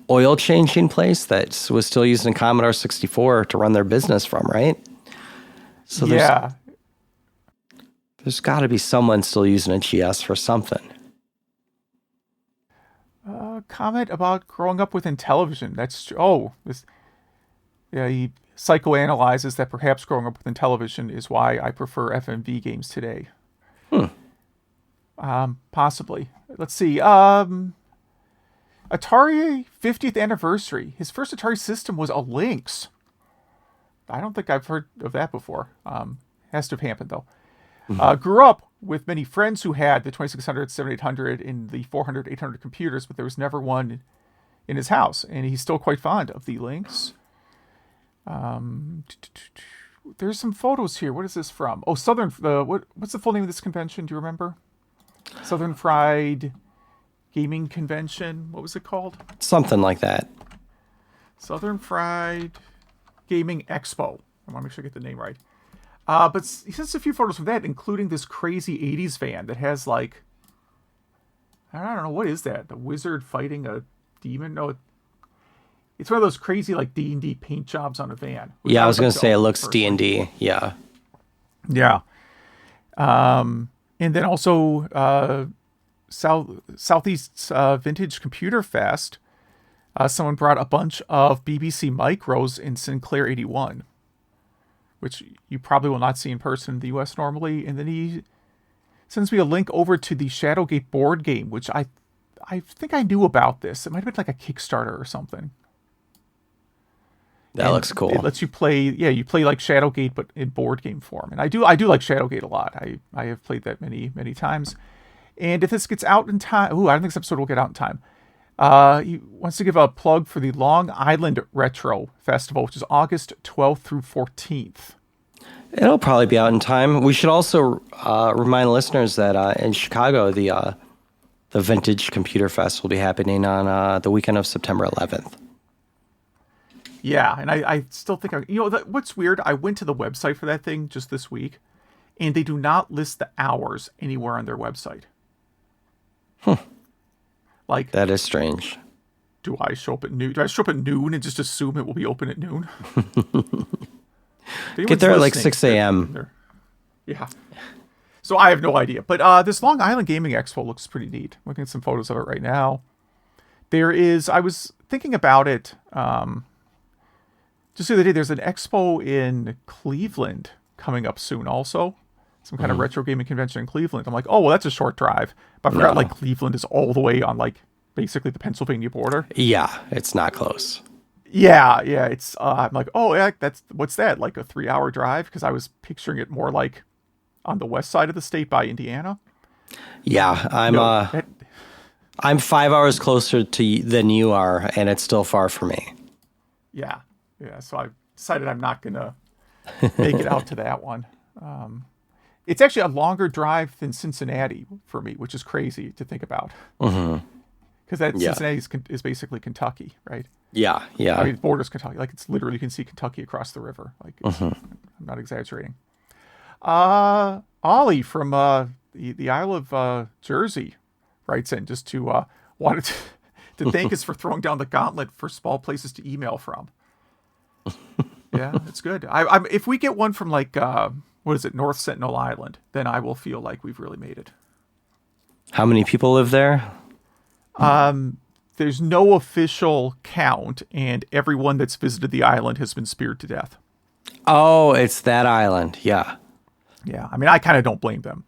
oil changing place that was still using Commodore 64 to run their business from, right? So there's got to be someone still using a GS for something. Comment about growing up within television. That's he psychoanalyzes that perhaps growing up within television is why I prefer FMV games today. Possibly. Let's see. Atari 50th anniversary. His first Atari system was a Lynx. I don't think I've heard of that before. Has to have happened, though. Grew up with many friends who had the 2600, 7800, and the 400, 800 computers, but there was never one in his house. And he's still quite fond of the Lynx. There's some photos here. What is this from? Oh, what's the full name of this convention? Do you remember? Southern Fried Gaming Convention. What was it called? Something like that. Southern Fried Gaming Expo. I want to make sure I get the name right. But he sends a few photos from that, including this crazy 80s van that has I don't know, what is that? The wizard fighting a demon? No, it's one of those crazy D&D paint jobs on a van. Yeah, I was going to say it looks D&D. Yeah. Yeah. And then also Southeast's Vintage Computer Fest. Someone brought a bunch of BBC Micros in Sinclair 81, which you probably will not see in person in the US normally. And then he sends me a link over to the Shadowgate board game, which I think I knew about this. It might have been like a Kickstarter or something. That looks cool. It lets you play, you play like Shadowgate, but in board game form. And I do like Shadowgate a lot. I have played that many, many times. And if this gets out in time, I don't think this episode will get out in time. He wants to give a plug for the Long Island Retro Festival, which is August 12th through 14th. It'll probably be out in time. We should also remind listeners that in Chicago, the Vintage Computer Fest will be happening on the weekend of September 11th. Yeah, and I still think what's weird? I went to the website for that thing just this week, and they do not list the hours anywhere on their website. That is strange. Do I show up at noon? Do I show up at noon and just assume it will be open at noon? Get there at 6 a.m. Yeah. So I have no idea. But this Long Island Gaming Expo looks pretty neat. Looking at some photos of it right now. I was thinking about it just the other day. There's an expo in Cleveland coming up soon also. Some kind of retro gaming convention in Cleveland. I'm like, oh, well, that's a short drive. But I forgot, like, Cleveland is all the way on, like, basically the Pennsylvania border. Yeah, it's not close. Yeah. It's I'm like, oh, yeah, what's that? Like a 3-hour drive? Because I was picturing it more like on the west side of the state by Indiana. Yeah, I'm 5 hours closer than you are, and it's still far for me. Yeah. So I decided I'm not gonna make it out to that one. It's actually a longer drive than Cincinnati for me, which is crazy to think about. Because Cincinnati is basically Kentucky, right? Yeah. I mean, borders Kentucky. Like, it's literally, you can see Kentucky across the river. Like, I'm not exaggerating. Ollie from the Isle of Jersey writes in just to wanted to thank us for throwing down the gauntlet for small places to email from. Yeah, it's good. I'm if we get one from, like, what is it, North Sentinel Island, then I will feel like we've really made it. How many people live there? There's no official count, and everyone that's visited the island has been speared to death. Oh, it's that island. Yeah. Yeah. I mean, I kind of don't blame them.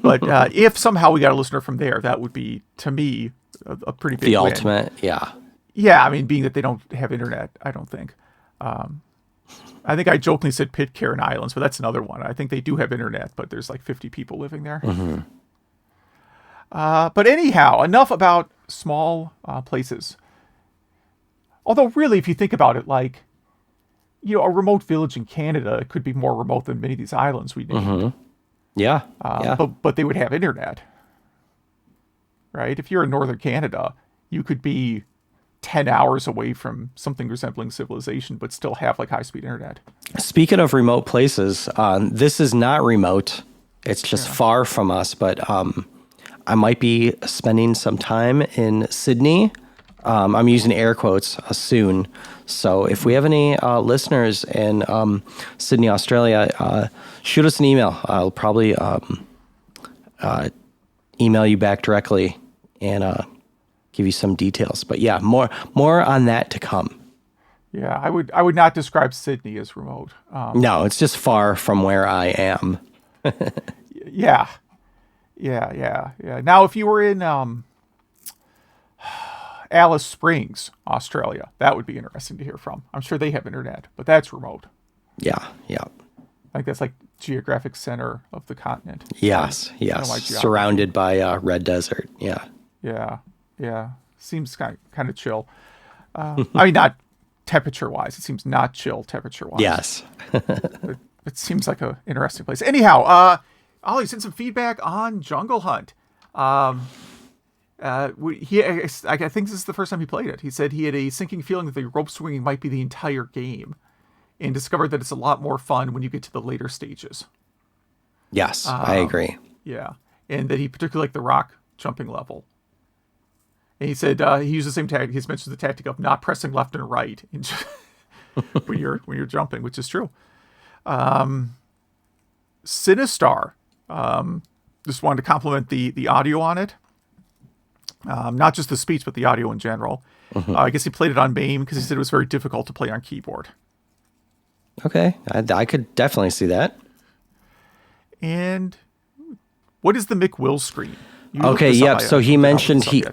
But if somehow we got a listener from there, that would be, to me, a pretty big The win. ultimate. Yeah. Yeah. I mean, being that they don't have internet, I don't think. I think I jokingly said Pitcairn Islands, but that's another one. I think they do have internet, but there's like 50 people living there. But anyhow, enough about small places. Although, really, if you think about it, like, a remote village in Canada could be more remote than many of these islands we named. Yeah. But they would have internet, right? If you're in northern Canada, you could be 10 hours away from something resembling civilization, but still have, like, high-speed internet. Speaking of remote places, this is not remote. It's just far from us, but I might be spending some time in Sydney. I'm using air quotes soon. So if we have any listeners in Sydney, Australia, shoot us an email. I'll probably email you back directly and give you some details. But yeah, more on that to come. Yeah, I would not describe Sydney as remote. No, it's just far from where I am. Yeah. Now, if you were in Alice Springs, Australia, that would be interesting to hear from. I'm sure they have internet, but that's remote. Yeah. I think that's like geographic center of the continent. Yes. Surrounded by red desert. Yeah. Yeah. Seems kind of chill. I mean, not temperature-wise. It seems not chill temperature-wise. Yes. It seems like an interesting place. Anyhow, Ollie sent some feedback on Jungle Hunt. I think this is the first time he played it. He said he had a sinking feeling that the rope swinging might be the entire game, and discovered that it's a lot more fun when you get to the later stages. Yes, I agree. Yeah, and that he particularly liked the rock jumping level. And he said he used the same tactic. He's mentioned the tactic of not pressing left and right when you're jumping, which is true. Sinistar just wanted to compliment the audio on it. Not just the speech, but the audio in general. I guess he played it on MAME because he said it was very difficult to play on keyboard. Okay, I could definitely see that. And what is the McWill screen? Okay, yep. So he mentioned he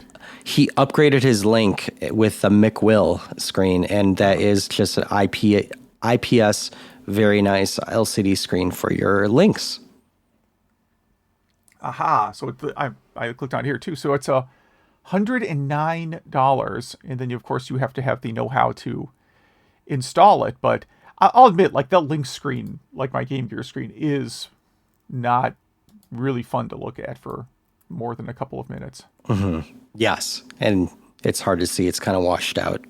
upgraded his link with the McWill screen, and that is just an IPS, very nice LCD screen for your links. Aha! So I clicked on here too. So it's $109, and then of course you have to have the know-how to install it. But I'll admit, like, that link screen, like my Game Gear screen, is not really fun to look at for more than a couple of minutes. Yes, and it's hard to see. It's kind of washed out.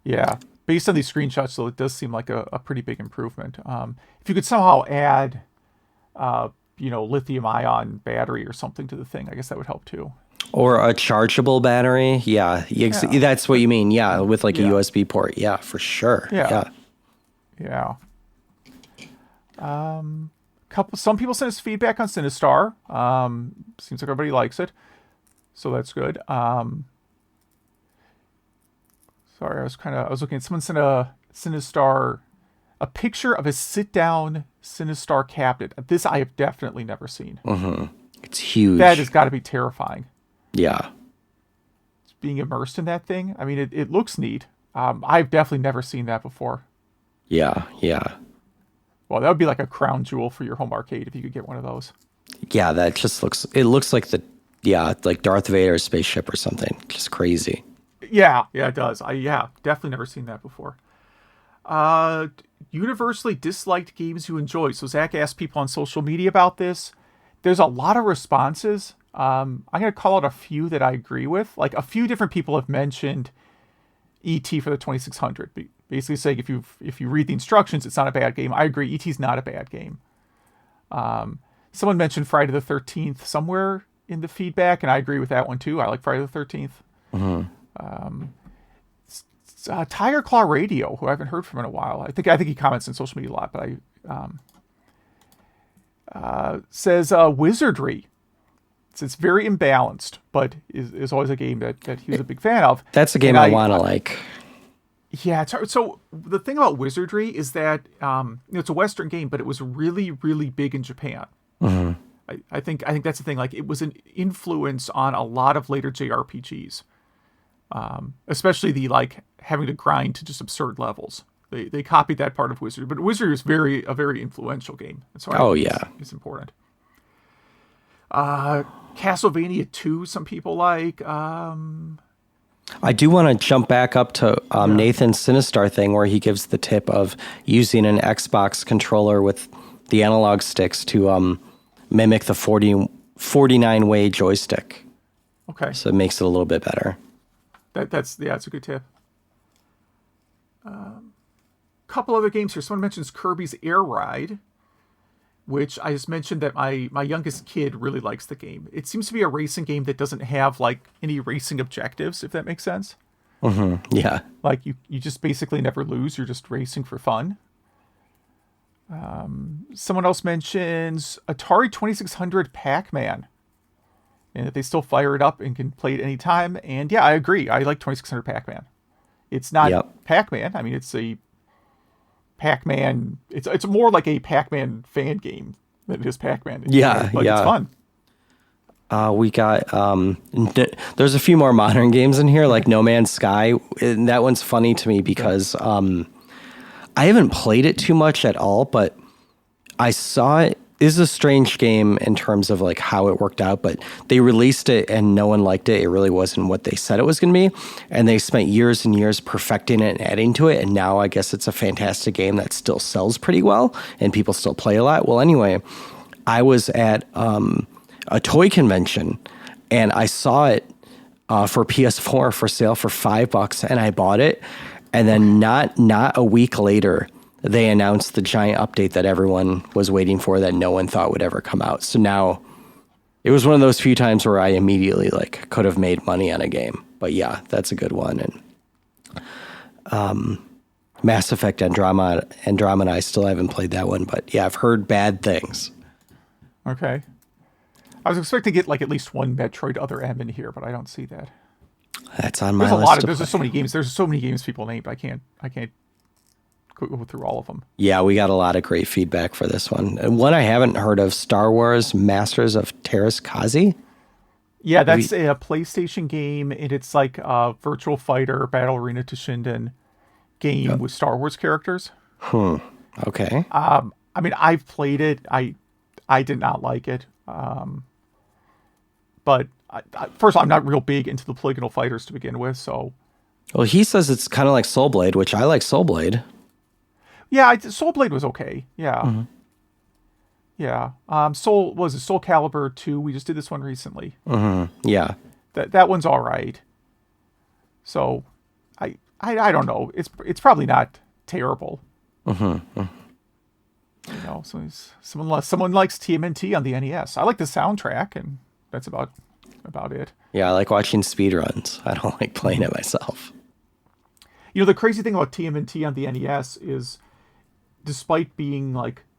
Yeah. Based on these screenshots, though, it does seem like a pretty big improvement. If you could somehow add, lithium-ion battery or something to the thing, I guess that would help too. Or a chargeable battery. Yeah. That's what you mean. Yeah, with like a USB port. Yeah, for sure. Yeah. Some people sent us feedback on Sinistar. Seems like everybody likes it, so that's good. Sorry, I was looking at someone sent a Sinistar, a picture of a sit-down Sinistar cabinet. This I have definitely never seen. It's huge. That has got to be terrifying. Yeah. Being immersed in that thing. I mean, it looks neat. I've definitely never seen that before. Yeah. Well, that would be like a crown jewel for your home arcade if you could get one of those. Yeah, that just looks like like Darth Vader's spaceship or something. Just crazy. Yeah, it does. Definitely never seen that before. Universally disliked games you enjoy. So Zach asked people on social media about this. There's a lot of responses. I'm going to call out a few that I agree with. Like a few different people have mentioned E.T. for the 2600. Basically saying if you read the instructions, it's not a bad game. I agree. E.T.'s not a bad game. Someone mentioned Friday the 13th somewhere in the feedback, and I agree with that one too. I like Friday the 13th. Tiger Claw Radio, who I haven't heard from in a while. I think he comments on social media a lot, but says Wizardry. It's very imbalanced, but is always a game that he was a big fan of. That's a game I want to like. Yeah, it's hard. So the thing about Wizardry is that it's a Western game, but it was really, really big in Japan. I think that's the thing. Like, it was an influence on a lot of later JRPGs, especially the having to grind to just absurd levels. They copied that part of Wizardry, but Wizardry is a very influential game. And so it's important. Castlevania 2, some people like. I do want to jump back up to Nathan's Sinistar thing where he gives the tip of using an Xbox controller with the analog sticks to mimic the 49-way joystick. Okay. So it makes it a little bit better. That's a good tip. Couple other games here. Someone mentions Kirby's Air Ride, which I just mentioned that my youngest kid really likes the game. It seems to be a racing game that doesn't have any racing objectives, if that makes sense. Yeah. Like you just basically never lose. You're just racing for fun. Someone else mentions Atari 2600 Pac-Man, and that they still fire it up and can play it anytime. And yeah, I agree. I like 2600 Pac-Man. It's not Pac-Man. I mean, it's a Pac-Man. It's more like a Pac-Man fan game than it is Pac-Man. But it's fun. We got there's a few more modern games in here, like No Man's Sky. And that one's funny to me because I haven't played it too much at all, but I saw it. It is a strange game in terms of how it worked out, but they released it and no one liked it. It really wasn't what they said it was going to be. And they spent years and years perfecting it and adding to it. And now I guess it's a fantastic game that still sells pretty well and people still play a lot. Well, anyway, I was at a toy convention and I saw it for PS4 for sale for $5 and I bought it. And then not a week later, they announced the giant update that everyone was waiting for that no one thought would ever come out. So now it was one of those few times where I immediately could have made money on a game. But yeah, that's a good one. And Mass Effect Andromeda, I still haven't played that one, but yeah, I've heard bad things. Okay. I was expecting to get at least one Metroid Other M in here, but I don't see that. That's on my list. There's just so many games. There's so many games people named. I can't go through all of them. Yeah, we got a lot of great feedback for this one. And one I haven't heard of, Star Wars Masters of Terras Kazi. Yeah, that's a PlayStation game, and it's like a Virtual Fighter Battle Arena Toshinden game with Star Wars characters. Okay. I mean, I've played it. I did not like it. But first of all, I'm not real big into the polygonal fighters to begin with, so. Well, he says it's kind of like Soul Blade, which I like Soul Blade. Yeah, Soul Blade was okay. Yeah. Yeah. Soul Calibur 2. We just did this one recently. Yeah. That one's all right. So, I don't know. It's probably not terrible. So someone likes TMNT on the NES. I like the soundtrack, and that's about it. Yeah, I like watching speedruns. I don't like playing it myself. The crazy thing about TMNT on the NES is, despite being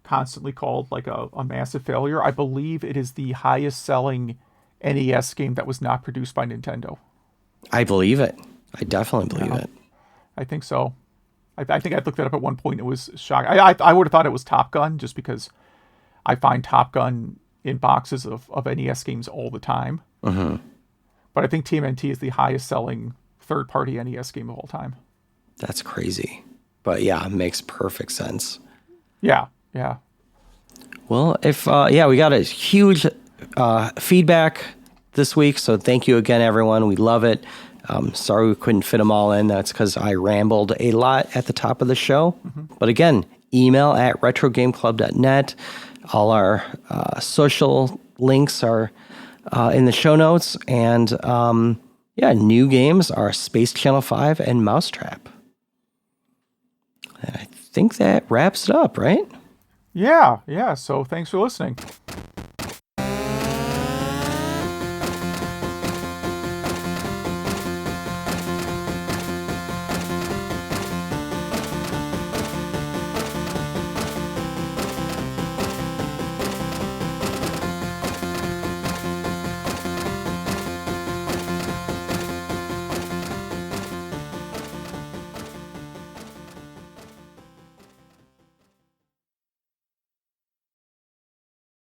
constantly called like a massive failure. I believe it is the highest selling NES game that was not produced by Nintendo. I believe it. I definitely believe it. I think so. I think I looked that up at one point. It was shocking. I would have thought it was Top Gun just because I find Top Gun in boxes of NES games all the time. Mm-hmm. But I think TMNT is the highest selling third-party NES game of all time. That's crazy. But yeah, it makes perfect sense. Yeah. Well, if we got a huge feedback this week, so thank you again, everyone. We love it. Sorry we couldn't fit them all in. That's because I rambled a lot at the top of the show. Mm-hmm. But again, email at retrogameclub.net. All our social links are in the show notes. And new games are Space Channel 5 and Mousetrap. And I think that wraps it up, right? Yeah. So thanks for listening.